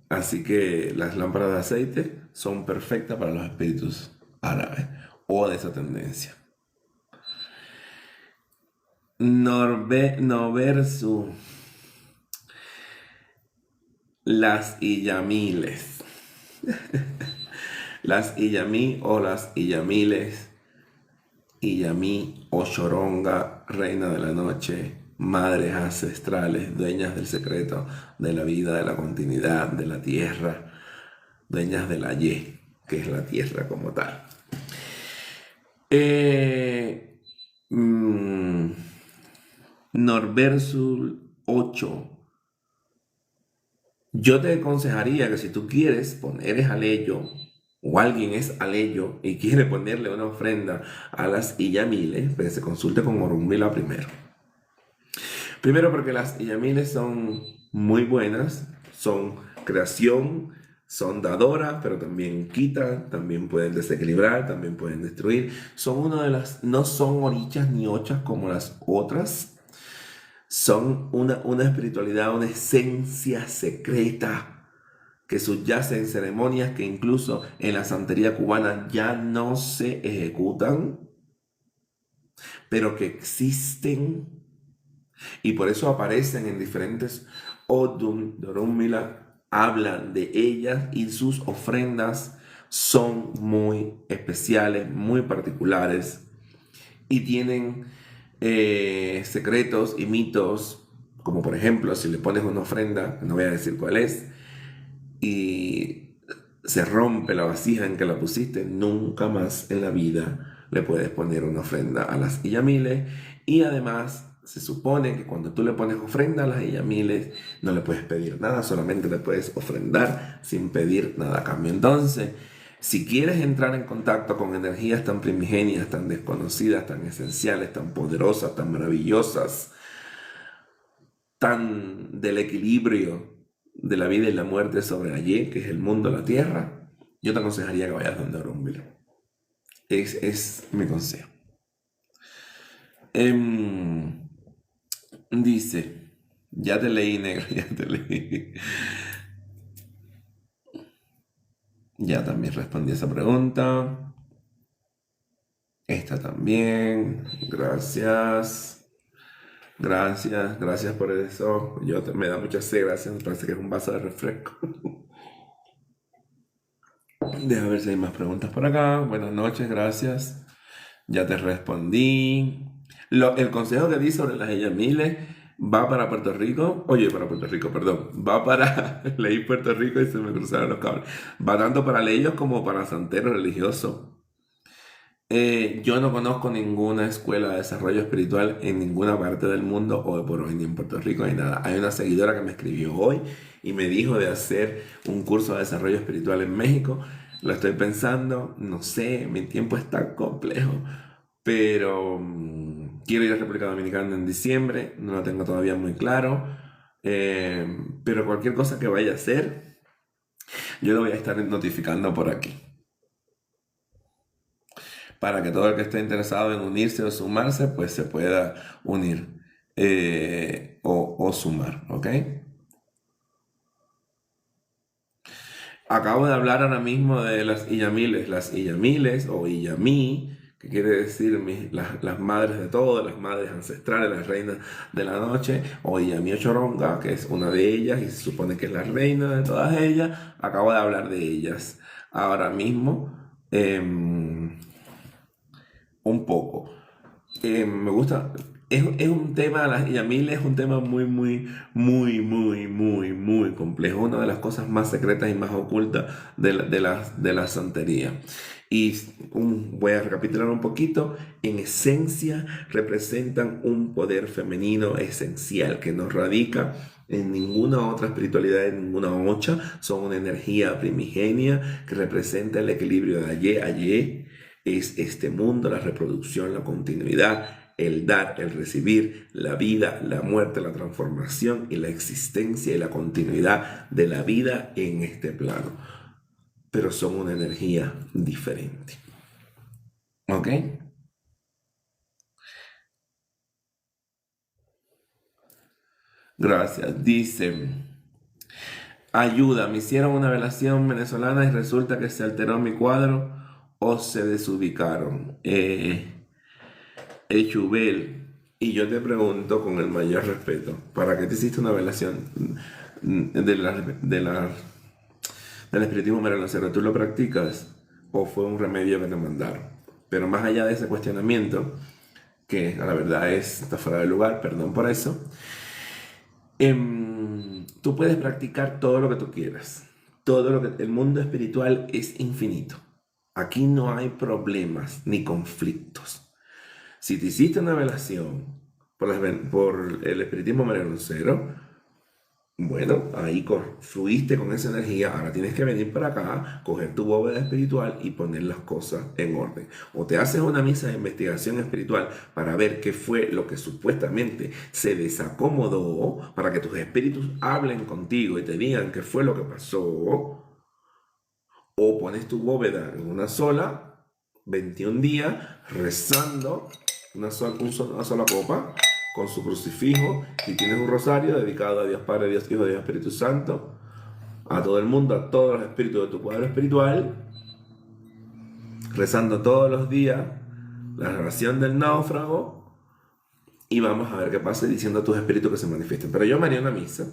Speaker 1: Así que las lámparas de aceite son perfectas para los espíritus árabes o de esa tendencia. Noversu, las Iyamiles. Las Iyamí o las Iyamiles, Iyamí o Choronga, reina de la noche, madres ancestrales, dueñas del secreto de la vida, de la continuidad, de la tierra, dueñas de la Ye, que es la tierra como tal. Mm, Norversul 8. Yo te aconsejaría que si tú quieres eres aleyo o alguien es aleyo y quiere ponerle una ofrenda a las Iyamiles, pues se consulte con Orunmila primero. Primero porque las Iyamiles son muy buenas, son creación, son dadoras, pero también quitan, también pueden desequilibrar, también pueden destruir. Son una de las, no son orichas ni ochas como las otras, son una espiritualidad, una esencia secreta que subyace en ceremonias que incluso en la santería cubana ya no se ejecutan, pero que existen y por eso aparecen en diferentes Odum de Orunmila, hablan de ellas y sus ofrendas son muy especiales, muy particulares y tienen secretos y mitos, como por ejemplo si le pones una ofrenda, no voy a decir cuál es, y se rompe la vasija en que la pusiste, nunca más en la vida le puedes poner una ofrenda a las Iyamiles. Y además se supone que cuando tú le pones ofrenda a las Iyamiles no le puedes pedir nada, solamente le puedes ofrendar sin pedir nada a cambio. Entonces, si quieres entrar en contacto con energías tan primigenias, tan desconocidas, tan esenciales, tan poderosas, tan maravillosas, tan del equilibrio de la vida y la muerte sobre allí, que es el mundo, la tierra, yo te aconsejaría que vayas donde Orunmila. Es mi consejo. Em, Dice, ya te leí, negro, ya te leí. Ya también respondí esa pregunta. Esta también. Gracias. Gracias por eso. Me da mucha sed, gracias. Me parece que es un vaso de refresco. Deja ver si hay más preguntas por acá. Buenas noches, gracias. Ya te respondí. El consejo que di sobre las Eyamiles va para Puerto Rico. Oye, para Puerto Rico, perdón. Va para. Leí Puerto Rico y se me cruzaron los cables. Va tanto para leyes como para santeros religiosos. Yo no conozco ninguna escuela de desarrollo espiritual en ninguna parte del mundo o por hoy ni en Puerto Rico ni nada. Hay una seguidora que me escribió hoy y me dijo de hacer un curso de desarrollo espiritual en México. Lo estoy pensando, no sé, mi tiempo está complejo, pero quiero ir a República Dominicana en diciembre, no lo tengo todavía muy claro, pero cualquier cosa que vaya a hacer, yo lo voy a estar notificando por aquí para que todo el que esté interesado en unirse o sumarse, pues se pueda unir o sumar, ¿ok? Acabo de hablar ahora mismo de las Iyamiles o Iyamí, que quiere decir las madres de todo, las madres ancestrales, las reinas de la noche, o Iyamí Choronga, que es una de ellas y se supone que es la reina de todas ellas. Acabo de hablar de ellas ahora mismo. Un poco. Me gusta. Es un tema, las Yamil es un tema muy complejo. Una de las cosas más secretas y más ocultas de la santería. Y voy a recapitular un poquito. En esencia, representan un poder femenino esencial que no radica en ninguna otra espiritualidad, en ninguna ocha. Son una energía primigenia que representa el equilibrio de ayer es este mundo, la reproducción, la continuidad, el dar, el recibir, la vida, la muerte, la transformación y la existencia y la continuidad de la vida en este plano. Pero son una energía diferente. ¿Ok? Gracias. Dice, ayuda, me hicieron una velación venezolana y resulta que se alteró mi cuadro o se desubicaron. Chubel, y yo te pregunto con el mayor respeto, ¿para qué te hiciste una velación del espiritismo merolacero? ¿Tú lo practicas o fue un remedio que te mandaron? Pero más allá de ese cuestionamiento, que a la verdad está fuera de lugar, perdón por eso, tú puedes practicar todo lo que tú quieras. El mundo espiritual es infinito. Aquí no hay problemas ni conflictos. Si te hiciste una velación por el espiritismo marianoncero, bueno, ahí fluiste con esa energía, ahora tienes que venir para acá, coger tu bóveda espiritual y poner las cosas en orden. O te haces una misa de investigación espiritual para ver qué fue lo que supuestamente se desacomodó, para que tus espíritus hablen contigo y te digan qué fue lo que pasó. O pones tu bóveda en una sola, 21 días, rezando una sola copa con su crucifijo, y tienes un rosario dedicado a Dios Padre, Dios Hijo, Dios Espíritu Santo, a todo el mundo, a todos los espíritus de tu cuadro espiritual, rezando todos los días la oración del náufrago, y vamos a ver qué pasa diciendo a tus espíritus que se manifiesten. Pero yo me haría una misa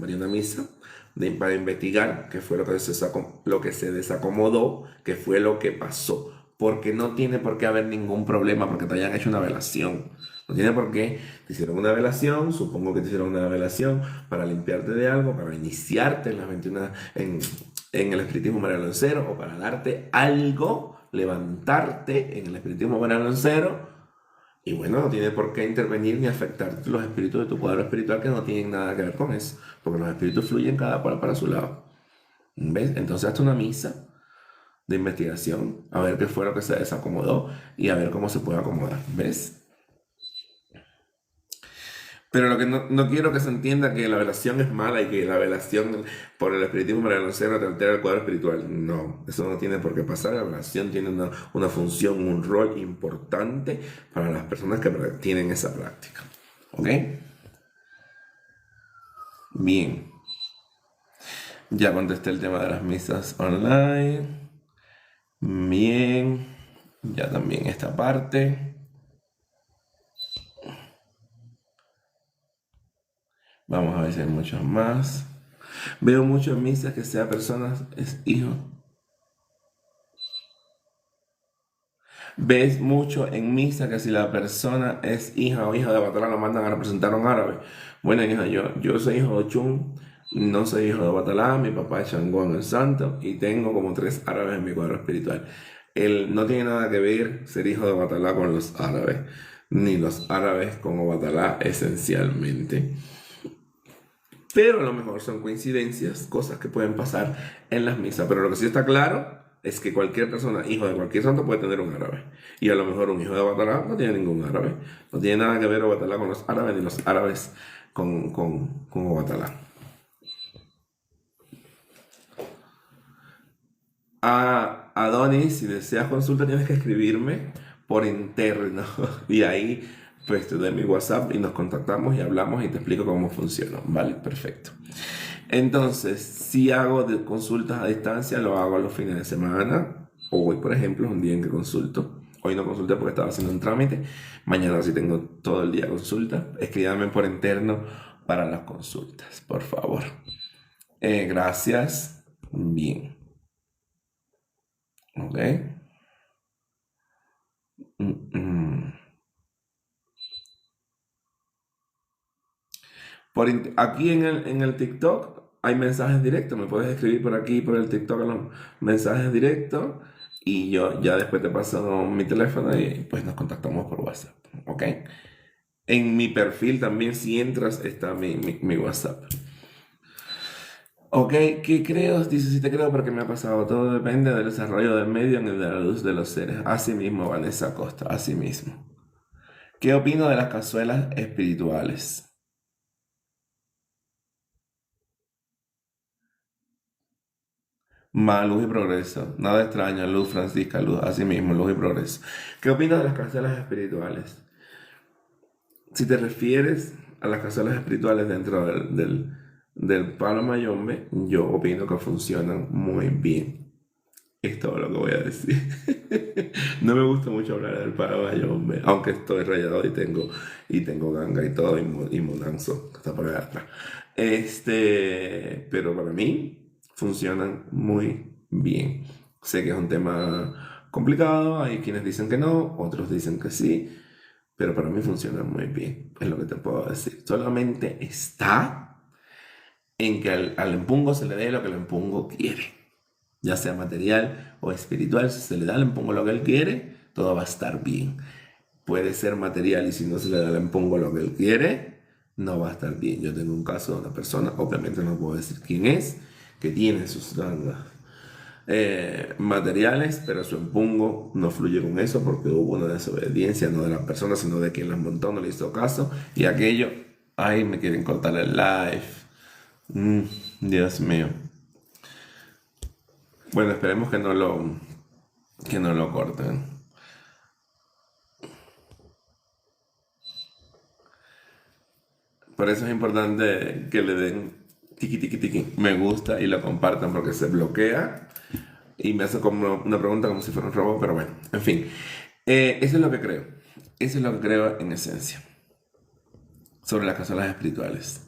Speaker 1: para investigar qué fue lo que se desacomodó, qué fue lo que pasó. Porque no tiene por qué haber ningún problema porque te hayan hecho una velación. No tiene por qué. Te hicieron una velación, supongo que te hicieron una velación para limpiarte de algo, para iniciarte en las 21 en el espiritismo marianoncero, o para darte algo, levantarte en el espiritismo marianoncero. Y bueno, no tiene por qué intervenir ni afectar los espíritus de tu cuadro espiritual, que no tienen nada que ver con eso, porque los espíritus fluyen cada cual para su lado. ¿Ves? Entonces hazte una misa de investigación, a ver qué fue lo que se desacomodó y a ver cómo se puede acomodar. ¿Ves? Pero lo que no quiero que se entienda que la velación es mala y que la velación por el espiritismo marianoncero te altera el cuadro espiritual. No, eso no tiene por qué pasar. La velación tiene una función, un rol importante para las personas que tienen esa práctica. ¿Ok? Bien. Ya contesté el tema de las misas online. Bien. Ya también esta parte. Vamos a ver si hay muchos más. Veo muchas misas que sea personas, es hijo. Ves mucho en misa que si la persona es hija o hija de Batalá lo mandan a representar a un árabe. Bueno, hija, yo soy hijo de Ochun, no soy hijo de Batalá, mi papá es Changón el Santo y tengo como 3 árabes en mi cuadro espiritual. No tiene nada que ver ser hijo de Batalá con los árabes, ni los árabes con Obatalá esencialmente. Pero a lo mejor son coincidencias, cosas que pueden pasar en las misas. Pero lo que sí está claro es que cualquier persona, hijo de cualquier santo, puede tener un árabe. Y a lo mejor un hijo de Obatalá no tiene ningún árabe. No tiene nada que ver Obatalá con los árabes, ni los árabes con Obatalá. A Adonis, si deseas consulta, tienes que escribirme por interno. Y ahí pues te doy mi WhatsApp y nos contactamos y hablamos y te explico cómo funciona. Vale, perfecto. Entonces, si hago de consultas a distancia, lo hago los fines de semana. Hoy, por ejemplo, es un día en que consulto. Hoy no consulté porque estaba haciendo un trámite. Mañana sí tengo todo el día consulta. Escríbame por interno para las consultas, por favor. Gracias. Bien. Ok. Aquí en el TikTok hay mensajes directos. Me puedes escribir por aquí, por el TikTok, los mensajes directos. Y yo ya después te paso mi teléfono y pues nos contactamos por WhatsApp. ¿Ok? En mi perfil también, si entras, está mi WhatsApp. Ok, ¿qué creo? Dice, si te creo porque me ha pasado. Todo depende del desarrollo del medio en el de la luz de los seres. Así mismo, Vanessa Costa, así mismo. ¿Qué opino de las cazuelas espirituales? Más luz y progreso. Nada extraño, luz, Francisca, luz, así mismo, luz y progreso. ¿Qué opinas de las cazuelas espirituales? Si te refieres a las cazuelas espirituales dentro del palo mayombe, yo opino que funcionan muy bien. Es todo lo que voy a decir. No me gusta mucho hablar del palo mayombe, aunque estoy rayado y tengo ganga y todo, y monanzo, que está por allá atrás. Pero para mí funcionan muy bien. Sé que es un tema complicado, hay quienes dicen que no, otros dicen que sí, pero para mí funciona muy bien, es lo que te puedo decir. Solamente está en que al empungo se le dé lo que el empungo quiere, ya sea material o espiritual. Si se le da al empungo lo que él quiere, todo va a estar bien. puede ser material y si no se le da al empongo lo que él quiere, no va a estar bien. Yo tengo un caso de una persona, obviamente no puedo decir quién es, que tiene sus gangas materiales, pero su empungo no fluye con eso porque hubo una desobediencia, no de la persona, sino de quien las montó, no le hizo caso, y aquello, ay, me quieren cortar el live. Dios mío. Bueno, esperemos que no lo corten. Por eso es importante que le den tiki tiki tiki me gusta y lo compartan porque se bloquea y me hace como una pregunta como si fuera un robot, pero bueno, en fin. Eso es lo que creo. Eso es lo que creo en esencia sobre las casolas espirituales.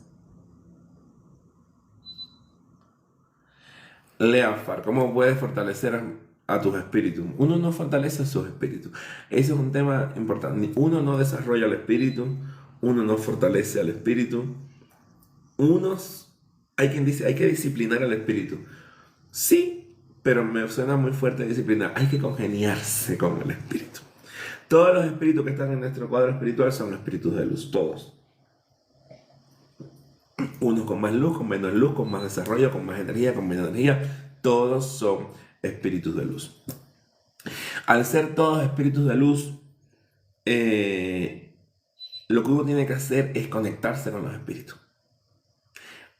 Speaker 1: Leafar, ¿cómo puedes fortalecer a tus espíritus? Uno no fortalece a sus espíritus. Ese es un tema importante. Uno no desarrolla el espíritu, uno no fortalece al espíritu. Hay quien dice, hay que disciplinar al espíritu. Sí, pero me suena muy fuerte disciplinar. Hay que congeniarse con el espíritu. Todos los espíritus que están en nuestro cuadro espiritual son espíritus de luz, todos. Unos con más luz, con más desarrollo, con más energía, con menos energía. Todos son espíritus de luz. Al ser todos espíritus de luz, lo que uno tiene que hacer es conectarse con los espíritus.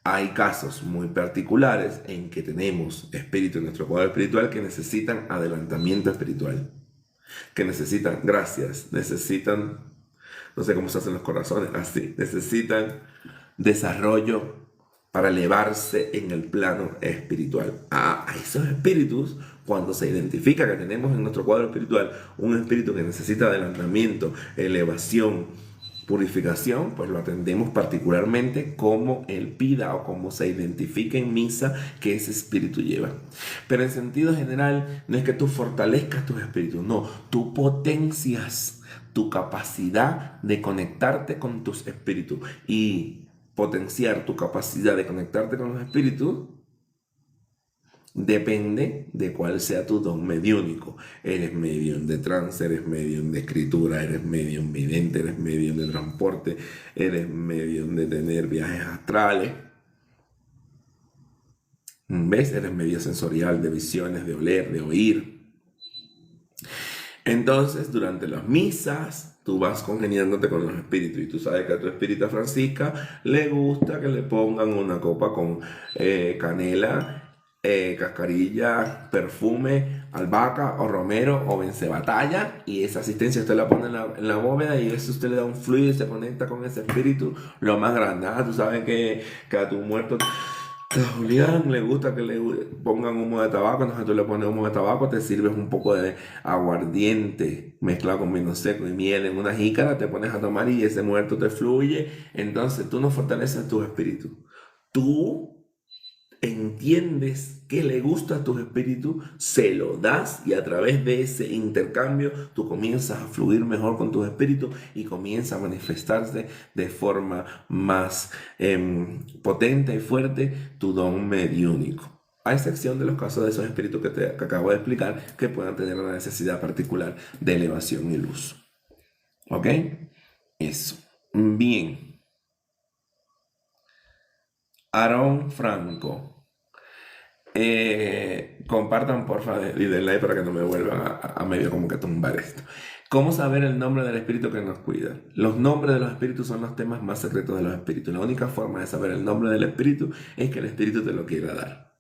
Speaker 1: Hay casos muy particulares en que tenemos espíritus en nuestro cuadro espiritual que necesitan adelantamiento espiritual, que necesitan gracias, necesitan, no sé cómo se hacen los corazones, así, necesitan desarrollo para elevarse en el plano espiritual. A esos espíritus, cuando se identifica que tenemos en nuestro cuadro espiritual un espíritu que necesita adelantamiento, elevación, purificación, pues lo atendemos particularmente como él pida o como se identifique en misa que ese espíritu lleva. Pero en sentido general, no es que tú fortalezcas tus espíritus, no, tú potencias tu capacidad de conectarte con tus espíritus. Y potenciar tu capacidad de conectarte con los espíritus depende de cuál sea tu don mediúnico. Eres medium de trance, eres medium de escritura, eres medium vidente, eres medium de transporte, eres medium de tener viajes astrales. ¿Ves? Eres medio sensorial de visiones, de oler, de oír. Entonces, durante las misas, tú vas congeniándote con los espíritus y tú sabes que a tu espírita Francisca le gusta que le pongan una copa con canela, cascarilla, perfume, albahaca o romero o vencebatalla, y esa asistencia usted la pone en la bóveda y eso usted le da un fluido y se conecta con ese espíritu lo más grande. Tú sabes que a tu muerto a Julián le gusta que le pongan humo de tabaco, entonces tú le pones humo de tabaco, te sirves un poco de aguardiente mezclado con vino seco y miel en una jícara, te pones a tomar y ese muerto te fluye. Entonces tú no fortaleces tu espíritu. Tú entiendes que le gusta a tu espíritu, se lo das y a través de ese intercambio tú comienzas a fluir mejor con tu espíritu y comienza a manifestarse de forma más potente y fuerte tu don mediúnico. A excepción de los casos de esos espíritus que acabo de explicar que puedan tener una necesidad particular de elevación y luz. ¿Ok? Eso. Bien. Aarón Franco. Compartan porfa y den like para que no me vuelvan a medio como que tumbar esto. ¿Cómo saber el nombre del espíritu que nos cuida? Los nombres de los espíritus son los temas más secretos de los espíritus. La única forma de saber el nombre del espíritu es que el espíritu te lo quiera dar.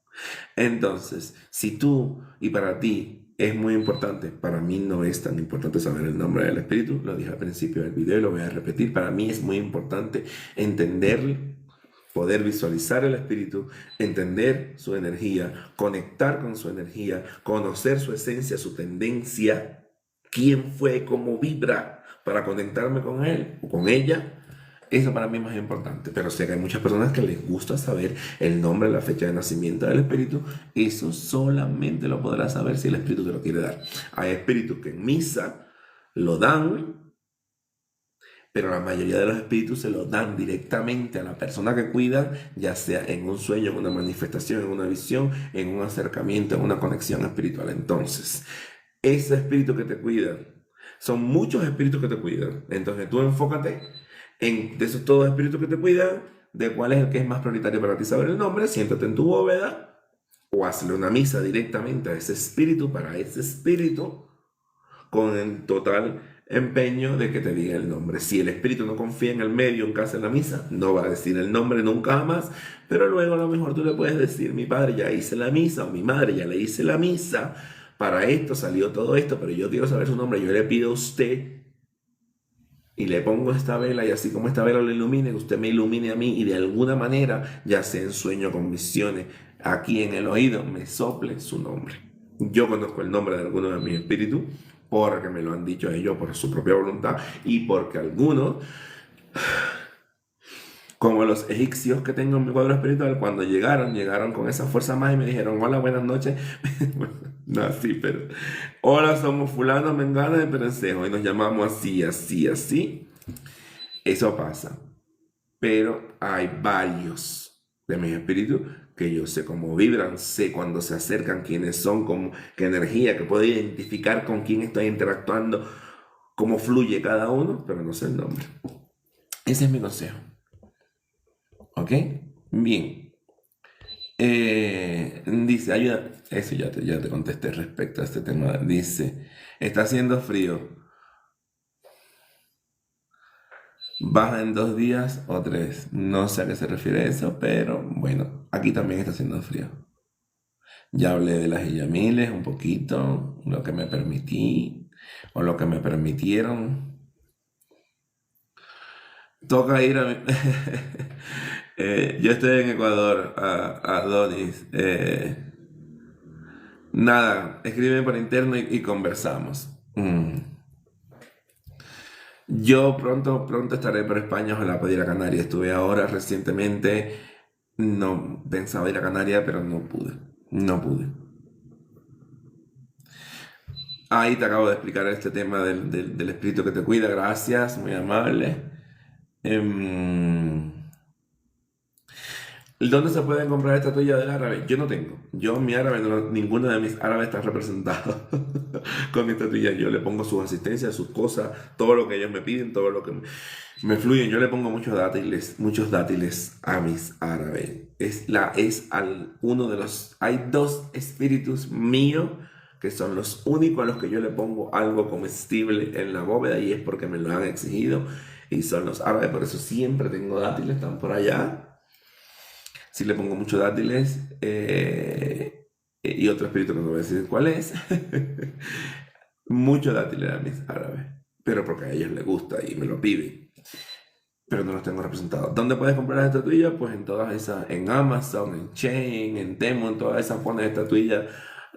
Speaker 1: Entonces, si tú y para ti es muy importante, para mí no es tan importante saber el nombre del espíritu, lo dije al principio del video y lo voy a repetir, para mí es muy importante entender, poder visualizar el espíritu, entender su energía, conectar con su energía, conocer su esencia, su tendencia, quién fue, cómo vibra, para conectarme con él o con ella. Eso para mí es más importante. Pero sé que hay muchas personas que les gusta saber el nombre, la fecha de nacimiento del espíritu. Eso solamente lo podrás saber si el espíritu te lo quiere dar. Hay espíritus que en misa lo dan, pero la mayoría de los espíritus se lo dan directamente a la persona que cuidan, ya sea en un sueño, en una manifestación, en una visión, en un acercamiento, en una conexión espiritual. Entonces, ese espíritu que te cuida, Son muchos espíritus que te cuidan. Entonces tú enfócate de esos todos espíritus que te cuidan, de cuál es el que es más prioritario para ti saber el nombre, siéntate en tu bóveda o hazle una misa directamente a ese espíritu, para ese espíritu, con el total empeño de que te diga el nombre. Si el espíritu no confía en el medio en que hace la misa, no va a decir el nombre nunca jamás, pero luego a lo mejor tú le puedes decir, mi padre ya hice la misa, o mi madre ya le hice la misa, para esto salió todo esto, pero yo quiero saber su nombre, yo le pido a usted y le pongo esta vela, y así como esta vela lo ilumine, que usted me ilumine a mí, y de alguna manera, ya sea en sueño, con visiones, aquí en el oído, me sople su nombre. Yo conozco el nombre de algunos de mis espíritus porque me lo han dicho ellos por su propia voluntad, y porque algunos, como los egipcios que tengo en mi cuadro espiritual, cuando llegaron con esa fuerza más y me dijeron, hola, buenas noches. No así, pero hola, somos fulano, mengana de Perencejo y nos llamamos así, así, así. Eso pasa. Pero hay varios de mis espíritus que yo sé cómo vibran, sé cuando se acercan, quiénes son, qué energía, que puedo identificar con quién estoy interactuando, cómo fluye cada uno, pero no sé el nombre. Ese es mi consejo. ¿Ok? Bien. Dice, ayuda, eso ya te contesté respecto a este tema. Dice, está haciendo frío. Baja en 2 días o 3. No sé a qué se refiere eso, pero bueno, aquí también está haciendo frío. Ya hablé de las Iyamiles un poquito, lo que me permití o lo que me permitieron. Toca ir a... yo estoy en Ecuador, a Donis. Nada, escribe por interno y conversamos. Yo pronto estaré por España, ojalá pueda ir a Canarias. Estuve ahora recientemente, no pensaba ir a Canarias, pero no pude. No pude. Ahí te acabo de explicar este tema del espíritu que te cuida. Gracias, muy amable. ¿Dónde se pueden comprar estatuillas del árabe? Yo no tengo. Yo, mi árabe, ninguno de mis árabes está representado con mi estatuilla. Yo le pongo sus asistencias, sus cosas, todo lo que ellos me piden, todo lo que me fluyen. Yo le pongo muchos dátiles a mis árabes. Hay 2 espíritus míos que son los únicos a los que yo le pongo algo comestible en la bóveda, y es porque me lo han exigido, y son los árabes. Por eso siempre tengo dátiles, están por allá. Sí le pongo muchos dátiles, y otro espíritu que no voy a decir cuál es. Muchos dátiles a mis árabes, pero porque a ellos les gusta y me lo piden. Pero no los tengo representados. ¿Dónde puedes comprar las estatuillas? Pues en todas esas, en Amazon, en Chain, en Temu, en todas esas pones estatuillas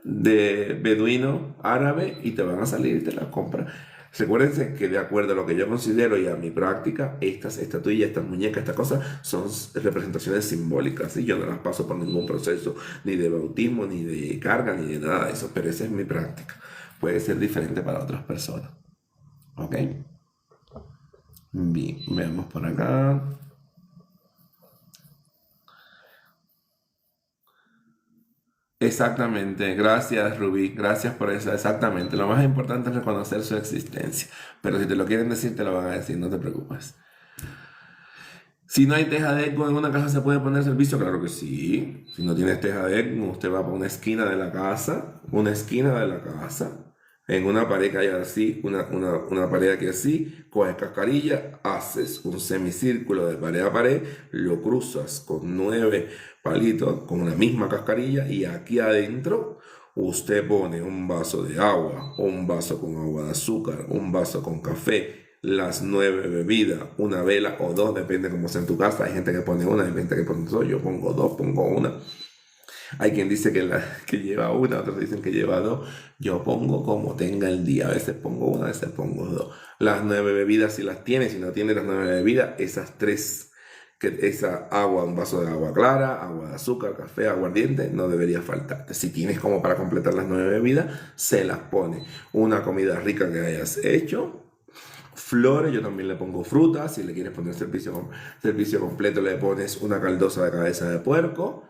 Speaker 1: de beduino árabe y te van a salir y te las compras. Recuérdense que de acuerdo a lo que yo considero y a mi práctica, estas estatuillas, estas muñecas, estas cosas son representaciones simbólicas, y yo no las paso por ningún proceso ni de bautismo, ni de carga, ni de nada de eso, pero esa es mi práctica. Puede ser diferente para otras personas. ¿Ok? Bien, veamos por acá. Exactamente, gracias Rubí, gracias por eso, exactamente. Lo más importante es reconocer su existencia, pero si te lo quieren decir, te lo van a decir, no te preocupes. Si no hay teja de ECMO en una casa, ¿se puede poner servicio? Claro que sí. Si no tienes teja de ECMO, usted va por una esquina de la casa, en una pared que hay así, una pared aquí así, coges cascarilla, haces un semicírculo de pared a pared, lo cruzas con 9 palitos, con la misma cascarilla, y aquí adentro usted pone un vaso de agua, un vaso con agua de azúcar, un vaso con café, las 9 bebidas, una vela o 2, depende cómo sea en tu casa. Hay gente que pone una, hay gente que pone 2, yo pongo 2, pongo una. Hay quien dice que lleva una, otros dicen que lleva 2. Yo pongo como tenga el día, a veces pongo una, a veces pongo 2. Las 9 bebidas si las tienes, si no tienes las 9 bebidas, esas 3, esa agua, un vaso de agua clara, agua de azúcar, café, aguardiente, no debería faltarte. Si tienes como para completar las 9 bebidas, se las pone. Una comida rica que hayas hecho, flores, yo también le pongo frutas. Si le quieres poner servicio completo, le pones una caldosa de cabeza de puerco,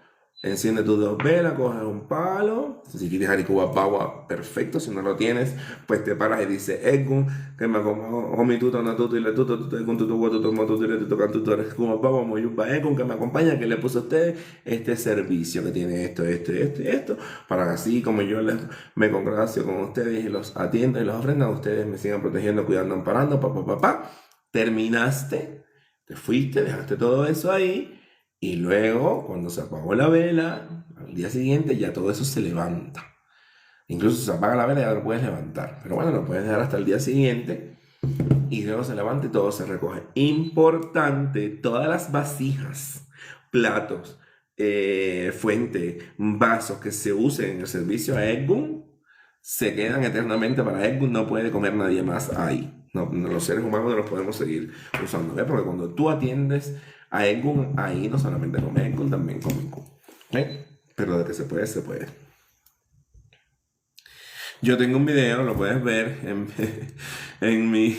Speaker 1: enciende tus dos velas, coges un palo. Si quieres Harikuba Bawa, perfecto. Si no lo tienes, pues te paras y dices, Egun, que me como Homi tuto, no tuto, y le tuto, tuto, Egun, tuto, tuto, mo, tuto, y le tuto, can, tuto, Harikuba Bawa, Moyumba, Egun, que me acompaña, que le puso a usted este servicio que tiene esto, esto, esto y esto, para que así como yo me congracio con ustedes y los atiendo y los ofrendo, ustedes me sigan protegiendo, cuidando, amparando, Terminaste, te fuiste, dejaste todo eso ahí. Y luego, cuando se apagó la vela, al día siguiente ya todo eso se levanta. Incluso si se apaga la vela ya lo puedes levantar. Pero bueno, lo puedes dejar hasta el día siguiente y luego se levanta y todo se recoge. Importante, todas las vasijas, platos, fuente, vasos que se usen en el servicio a Egun se quedan eternamente para Egun. No puede comer nadie más ahí. No, los seres humanos no los podemos seguir usando. ¿Ves? Porque cuando tú atiendes a Egun, ahí no solamente come Egun, también come Egun. ¿Ves? Pero de que se puede, se puede. Yo tengo un video, lo puedes ver en mi,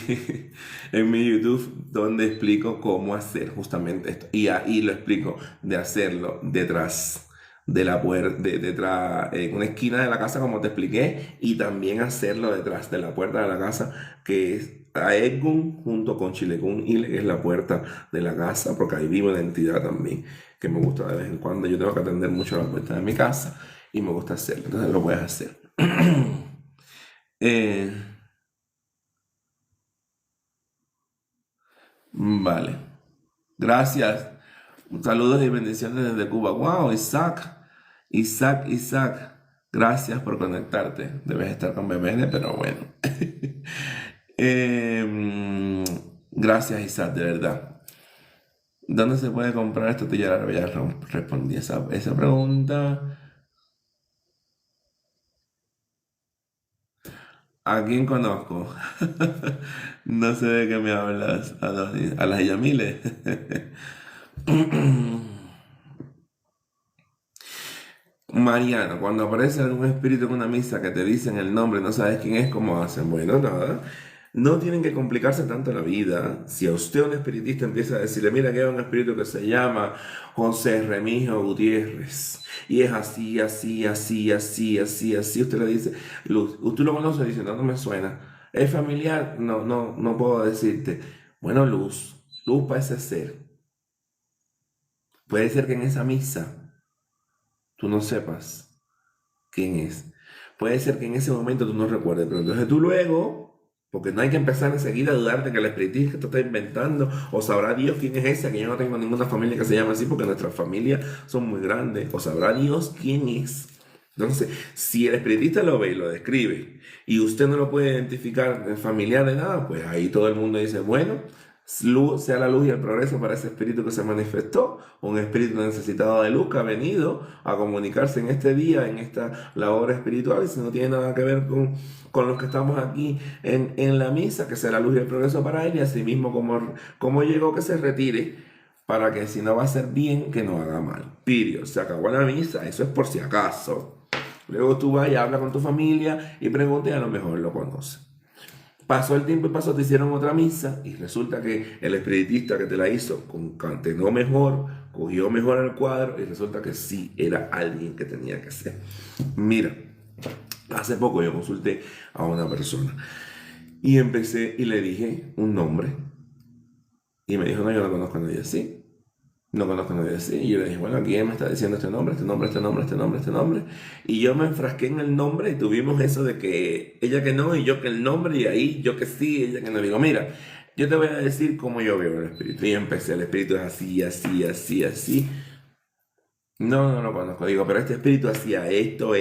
Speaker 1: en mi YouTube, donde explico cómo hacer justamente esto. Y ahí lo explico de hacerlo detrás de la puerta, detrás, en una esquina de la casa, como te expliqué, y también hacerlo detrás de la puerta de la casa, que es a Egun junto con Chilecún Ile, que es la puerta de la casa, porque ahí vivo la entidad también, que me gusta de vez en cuando. Yo tengo que atender mucho la puerta de mi casa y me gusta hacerlo, entonces lo puedes hacer. Eh, vale. Gracias. Saludos y bendiciones desde Cuba. Wow, Isaac. Isaac. Gracias por conectarte. Debes estar con BBN, pero bueno. Gracias, Isaac, de verdad. ¿Dónde se puede comprar esto? Ya respondí esa pregunta. ¿A quién conozco? No sé de qué me hablas. A las Yamiles. Mariano, cuando aparece algún espíritu en una misa que te dicen el nombre, no sabes quién es, ¿cómo hacen? Bueno, nada. No tienen que complicarse tanto la vida. Si a usted un espiritista empieza a decirle, mira que hay un espíritu que se llama José Remigio Gutiérrez, y es así, así, usted le dice, Luz, usted lo conoce, dice, no, no me suena. ¿Es familiar? No, no puedo decirte. Bueno, Luz parece ser. Puede ser que en esa misa tú no sepas quién es. Puede ser que en ese momento tú no recuerdes, pero entonces tú luego, porque no hay que empezar enseguida a dudar de que el espiritista te está inventando, o sabrá Dios quién es ese, que yo no tengo ninguna familia que se llame así, porque nuestras familias son muy grandes, o sabrá Dios quién es. Entonces, si el espiritista lo ve y lo describe, y usted no lo puede identificar familiar de nada, pues ahí todo el mundo dice, bueno, sea la luz y el progreso para ese espíritu que se manifestó, un espíritu necesitado de luz que ha venido a comunicarse en este día, en esta labor espiritual, y si no tiene nada que ver con los que estamos aquí en la misa, que sea la luz y el progreso para él, y así mismo como llegó, que se retire, para que si no va a hacer bien, que no haga mal. Pirio, se acabó la misa, eso es por si acaso. Luego tú vas y hablas con tu familia y preguntas y a lo mejor lo conoces. Pasó el tiempo y pasó, te hicieron otra misa y resulta que el espiritista que te la hizo concatenó mejor, cogió mejor el cuadro y resulta que sí era alguien que tenía que ser. Mira, hace poco yo consulté a una persona y empecé y le dije un nombre y me dijo, no, yo no conozco a nadie así. No conozco a nadie así. Y yo le dije, bueno, ¿quién me está diciendo este nombre, este nombre, este nombre, este nombre, este nombre? Y yo me enfrasqué en el nombre y tuvimos eso de que ella que no y yo que el nombre y ahí yo que sí, ella que no. Digo, mira, yo te voy a decir cómo yo veo el espíritu. Y empecé, el espíritu es así. No lo conozco. Digo, pero este espíritu hacía esto,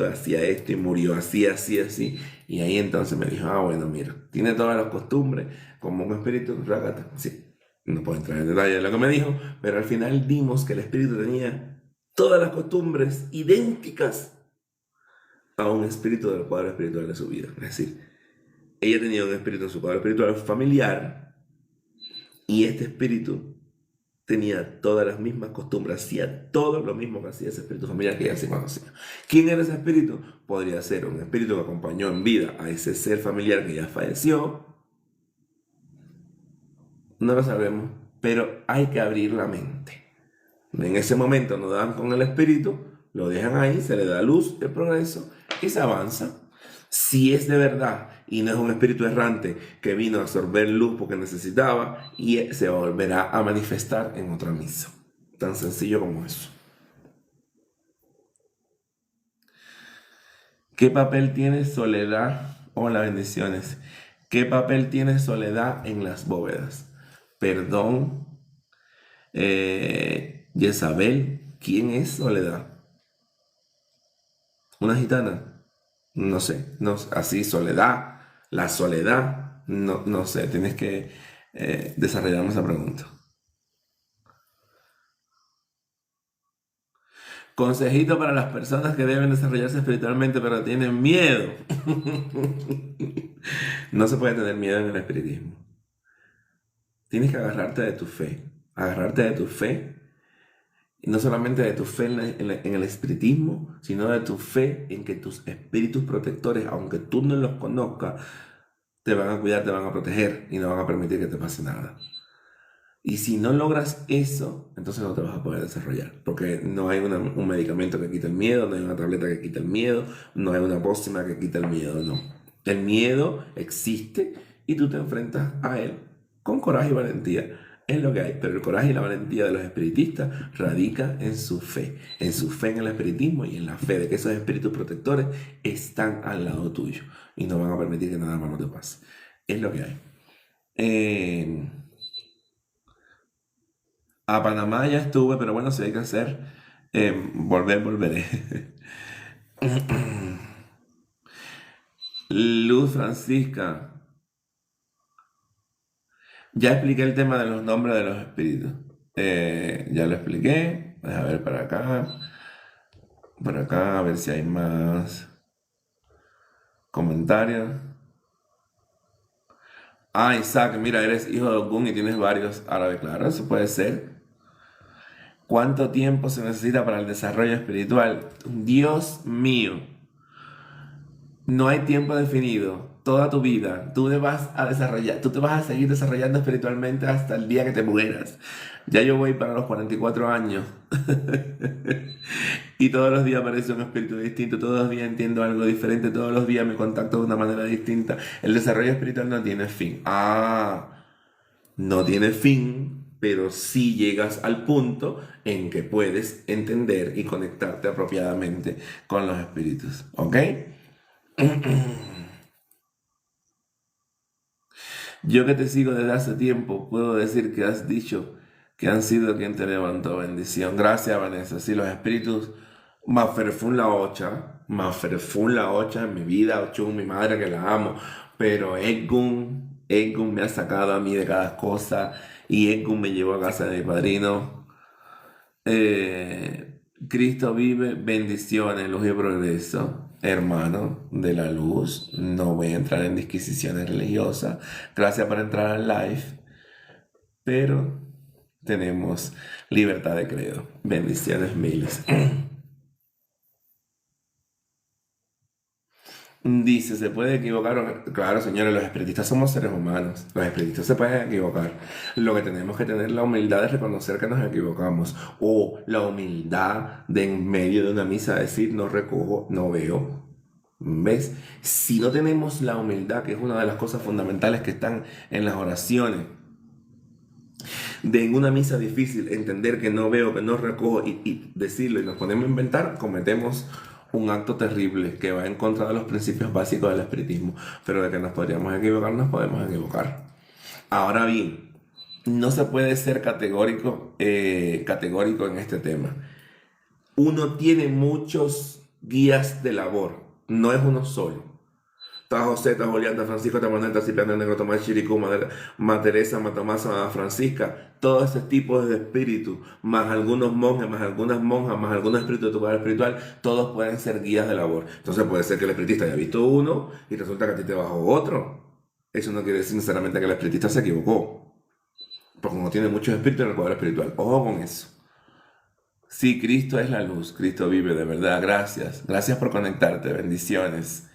Speaker 1: hacía esto y murió así. Y ahí entonces me dijo, bueno, mira, tiene todas las costumbres, como un espíritu, rágata, sí. No puedo entrar en detalle de lo que me dijo, pero al final vimos que el espíritu tenía todas las costumbres idénticas a un espíritu del cuadro espiritual de su vida. Es decir, ella tenía un espíritu en su cuadro espiritual familiar y este espíritu tenía todas las mismas costumbres, hacía todo lo mismo que hacía ese espíritu familiar que ella se conocía. ¿Quién era ese espíritu? Podría ser un espíritu que acompañó en vida a ese ser familiar que ya falleció. No lo sabemos, pero hay que abrir la mente. En ese momento no dan con el espíritu, lo dejan ahí, se le da luz, el progreso y se avanza. Si es de verdad y no es un espíritu errante que vino a absorber luz porque necesitaba y se volverá a manifestar en otra misa. Tan sencillo como eso. ¿Qué papel tiene soledad? Hola, bendiciones. ¿Qué papel tiene soledad en las bóvedas? Perdón, Jezabel, ¿quién es Soledad? ¿Una gitana? No sé, no, así Soledad, la soledad, no, no sé, tienes que desarrollarme esa pregunta. Consejito para las personas que deben desarrollarse espiritualmente pero tienen miedo. No se puede tener miedo en el espiritismo. Tienes que agarrarte de tu fe. Y no solamente de tu fe en el espiritismo, sino de tu fe en que tus espíritus protectores, aunque tú no los conozcas, te van a cuidar, te van a proteger y no van a permitir que te pase nada. Y si no logras eso, entonces no te vas a poder desarrollar, porque no hay un medicamento que quite el miedo, no hay una tableta que quite el miedo, no hay una pócima que quite el miedo, no. El miedo existe y tú te enfrentas a él con coraje y valentía. Es lo que hay, pero el coraje y la valentía de los espiritistas radica en su fe en el espiritismo y en la fe de que esos espíritus protectores están al lado tuyo y no van a permitir que nada malo te pase. Es lo que hay. A Panamá ya estuve, pero bueno, si hay que hacer, volveré. Luz Francisca, ya expliqué el tema de los nombres de los espíritus. Ya lo expliqué. A ver por acá, a ver si hay más comentarios. Ah, Isaac, mira, eres hijo de Ogún y tienes varios árabes, claro, eso puede ser. ¿Cuánto tiempo se necesita para el desarrollo espiritual? Dios mío, no hay tiempo definido. Toda tu vida, tú te vas a desarrollar, tú te vas a seguir desarrollando espiritualmente hasta el día que te mueras. Ya yo voy para los 44 años. Y todos los días aparece un espíritu distinto, todos los días entiendo algo diferente, todos los días me contacto de una manera distinta. El desarrollo espiritual no tiene fin. No tiene fin, pero sí llegas al punto en que puedes entender y conectarte apropiadamente con los espíritus. ¿Ok? Yo que te sigo desde hace tiempo, puedo decir que has dicho que han sido quien te levantó. Bendición. Gracias, Vanessa. Sí, los espíritus, Maferfun la ocha en mi vida, Ochun, mi madre que la amo, pero Egun me ha sacado a mí de cada cosa y Egun me llevó a casa de mi padrino. Cristo vive, bendiciones, luz y progreso. Hermano de la luz, no voy a entrar en disquisiciones religiosas. Gracias por entrar al live, pero tenemos libertad de credo. Bendiciones miles. Dice, ¿se puede equivocar? Claro, señores, los espiritistas somos seres humanos. Los espiritistas se pueden equivocar. Lo que tenemos que tener la humildad de reconocer que nos equivocamos. O la humildad de en medio de una misa decir, no recojo, no veo. ¿Ves? Si no tenemos la humildad, que es una de las cosas fundamentales que están en las oraciones, de en una misa difícil entender que no veo, que no recojo y decirlo y nos ponemos a inventar, cometemos un acto terrible que va en contra de los principios básicos del espiritismo. Pero de que nos podríamos equivocar, nos podemos equivocar. Ahora bien, no se puede ser categórico en este tema. Uno tiene muchos guías de labor, no es uno solo. Está José, está Julián, está Francisco, está Manuel, está Cipriano, Negro, Tomás, Chiricú, Madre Teresa, Tomás, Francisca, todo ese tipo de espíritus, más algunos monjes, más algunas monjas, más algunos espíritus de tu poder espiritual, todos pueden ser guías de labor. Entonces puede ser que el espiritista haya visto uno y resulta que a ti te bajó otro. Eso no quiere decir necesariamente que el espiritista se equivocó, porque no tiene muchos espíritus en el poder espiritual. Ojo con eso. Sí, Cristo es la luz, Cristo vive de verdad. Gracias. Gracias por conectarte. Bendiciones.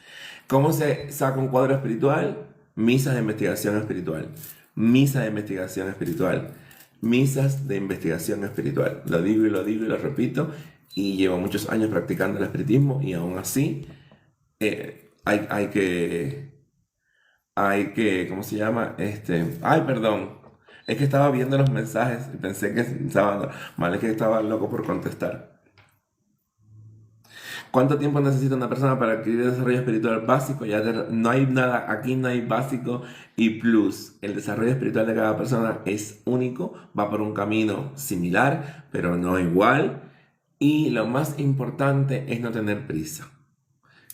Speaker 1: ¿Cómo se saca un cuadro espiritual? Misas de investigación espiritual. Misa de investigación espiritual. misas de investigación espiritual. Lo digo y lo digo y lo repito, y llevo muchos años practicando el espiritismo y aún así hay que, ¿cómo se llama? Ay, perdón. Es que estaba viendo los mensajes y pensé que estaba mal, es que estaba loco por contestar. ¿Cuánto tiempo necesita una persona para adquirir desarrollo espiritual básico? No hay nada, aquí no hay básico y plus. El desarrollo espiritual de cada persona es único, va por un camino similar, pero no igual. Y lo más importante es no tener prisa.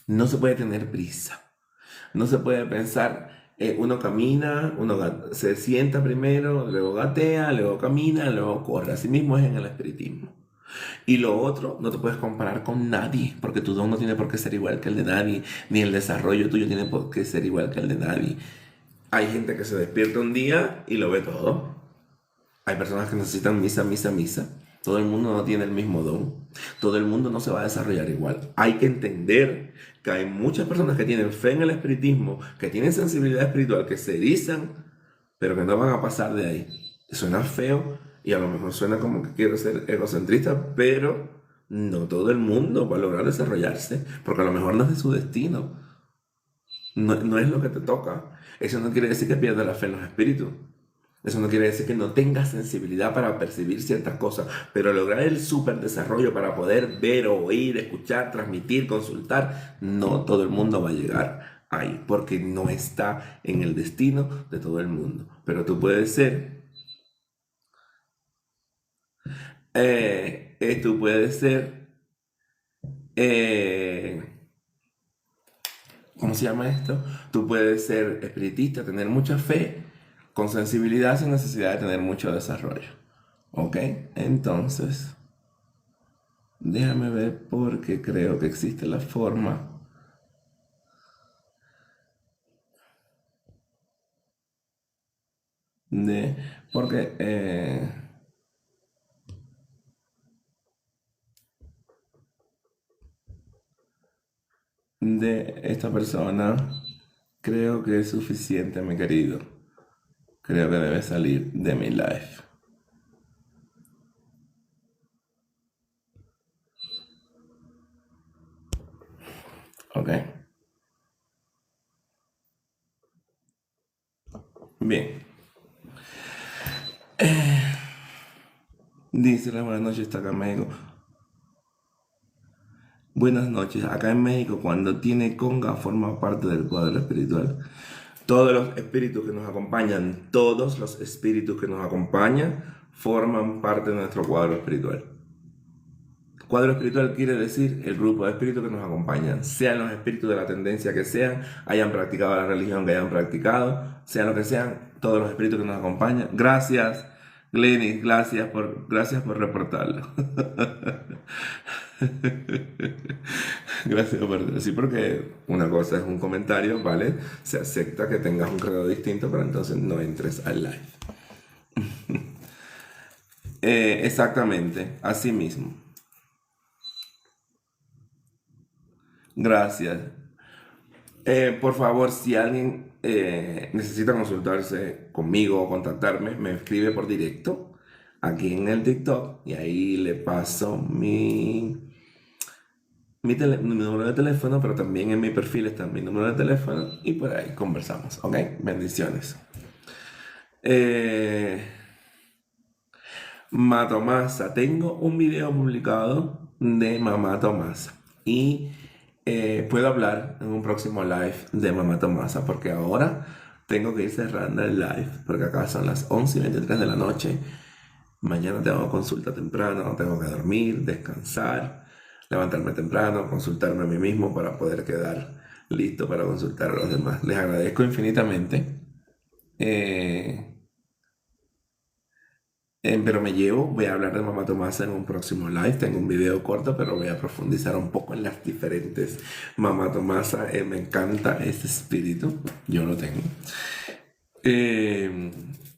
Speaker 1: No se puede tener prisa. No se puede pensar, uno camina, se sienta primero, luego gatea, luego camina, luego corre. Así mismo es en el espiritismo. Y lo otro, no te puedes comparar con nadie, porque tu don no tiene por qué ser igual que el de nadie, ni el desarrollo tuyo tiene por qué ser igual que el de nadie. Hay gente que se despierta un día y lo ve todo. Hay personas que necesitan misa, misa, misa. Todo el mundo no tiene el mismo don. Todo el mundo no se va a desarrollar igual. Hay que entender que hay muchas personas que tienen fe en el espiritismo, que tienen sensibilidad espiritual, que se erizan, pero que no van a pasar de ahí. Suena feo y a lo mejor suena como que quiero ser egocentrista, pero no todo el mundo va a lograr desarrollarse, porque a lo mejor no es de su destino. No es lo que te toca. Eso no quiere decir que pierdas la fe en los espíritus. Eso no quiere decir que no tengas sensibilidad para percibir ciertas cosas, pero lograr el súper desarrollo para poder ver, oír, escuchar, transmitir, consultar, no todo el mundo va a llegar ahí, porque no está en el destino de todo el mundo. Pero tú puedes ser, tú puedes ser, eh, ¿cómo se llama esto? Tú puedes ser espiritista, tener mucha fe, con sensibilidad sin necesidad de tener mucho desarrollo. ¿Ok? Entonces, déjame ver porque creo que existe la forma de... Porque de esta persona creo que es suficiente, mi querido. Creo que debe salir de mi life. ¿Ok? Bien. Dice la buenas noches, está acá en México. Buenas noches. Acá en México, cuando tiene conga, forma parte del cuadro espiritual. Todos los espíritus que nos acompañan, todos los espíritus que nos acompañan, forman parte de nuestro cuadro espiritual. Cuadro espiritual quiere decir el grupo de espíritus que nos acompañan, sean los espíritus de la tendencia que sean, hayan practicado la religión que hayan practicado, sean lo que sean, todos los espíritus que nos acompañan. Gracias, Glenis, gracias por reportarlo. Gracias por decir, porque una cosa es un comentario, ¿vale? Se acepta que tengas un credo distinto, pero entonces no entres al live. Exactamente, así mismo. Gracias. Por favor, si alguien necesita consultarse conmigo o contactarme, me escribe por directo aquí en el TikTok y ahí le paso mi número de teléfono, pero también en mi perfil está mi número de teléfono y por ahí conversamos, ¿ok? Bendiciones. Eh, Matomasa, tengo un video publicado de Mamá Tomasa y puedo hablar en un próximo live de Mamá Tomasa porque ahora tengo que ir cerrando el live porque acá son las 11:23 de la noche. Mañana tengo consulta temprano, tengo que dormir, descansar, levantarme temprano, consultarme a mí mismo para poder quedar listo para consultar a los demás. Les agradezco infinitamente. Eh, pero voy a hablar de Mamá Tomasa en un próximo live. Tengo un video corto, pero voy a profundizar un poco en las diferentes Mamá Tomasa. Me encanta ese espíritu, yo lo tengo.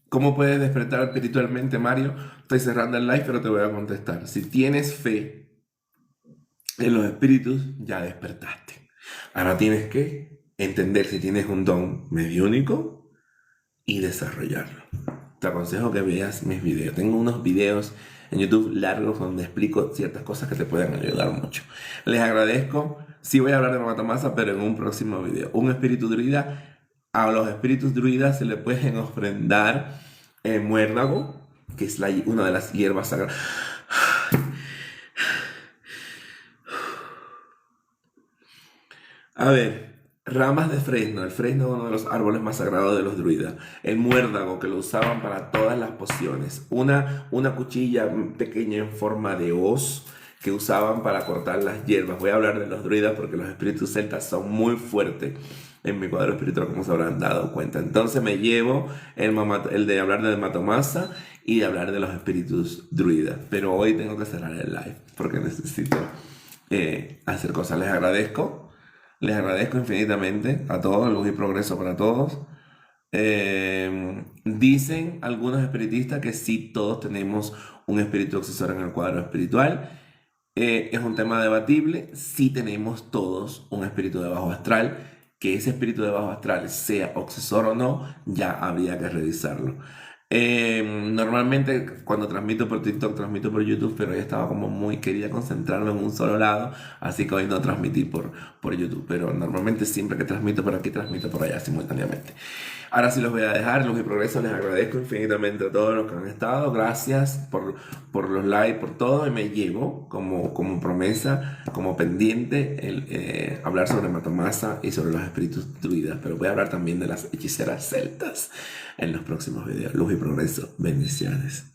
Speaker 1: ¿Cómo puedes despertar espiritualmente, Mario? Estoy cerrando el live, pero te voy a contestar. Si tienes fe en los espíritus, ya despertaste. Ahora tienes que entender si tienes un don mediúnico y desarrollarlo. te aconsejo que veas mis videos. Tengo unos videos en YouTube largos donde explico ciertas cosas que te pueden ayudar mucho. Les agradezco. Sí voy a hablar de Matamasa, pero en un próximo video. Un espíritu druida. A los espíritus druidas se le pueden ofrendar muérdago, que es una de las hierbas sagradas. A ver, ramas de fresno. El fresno es uno de los árboles más sagrados de los druidas. El muérdago, que lo usaban para todas las pociones. Una cuchilla pequeña en forma de hoz que usaban para cortar las hierbas. Voy a hablar de los druidas porque los espíritus celtas son muy fuertes en mi cuadro espiritual, como se habrán dado cuenta. Entonces me llevo el de hablar de Matomasa y de hablar de los espíritus druidas. Pero hoy tengo que cerrar el live porque necesito hacer cosas. Les agradezco infinitamente a todos, luz y progreso para todos. Dicen algunos espiritistas que sí todos tenemos un espíritu obsesor en el cuadro espiritual. Es un tema debatible. Sí tenemos todos un espíritu de bajo astral. Que ese espíritu de bajo astral sea obsesor o no, ya habría que revisarlo. Normalmente cuando transmito por TikTok, transmito por YouTube, pero hoy estaba como quería concentrarme en un solo lado, así que hoy no transmití por YouTube, pero normalmente siempre que transmito por aquí, transmito por allá simultáneamente. Ahora sí los voy a dejar, luz y progreso, les agradezco infinitamente a todos los que han estado, gracias por los likes, por todo, y me llevo como promesa, como pendiente, hablar sobre Matomasa y sobre los espíritus druidas, pero voy a hablar también de las hechiceras celtas en los próximos videos. Luz y progreso, bendiciones.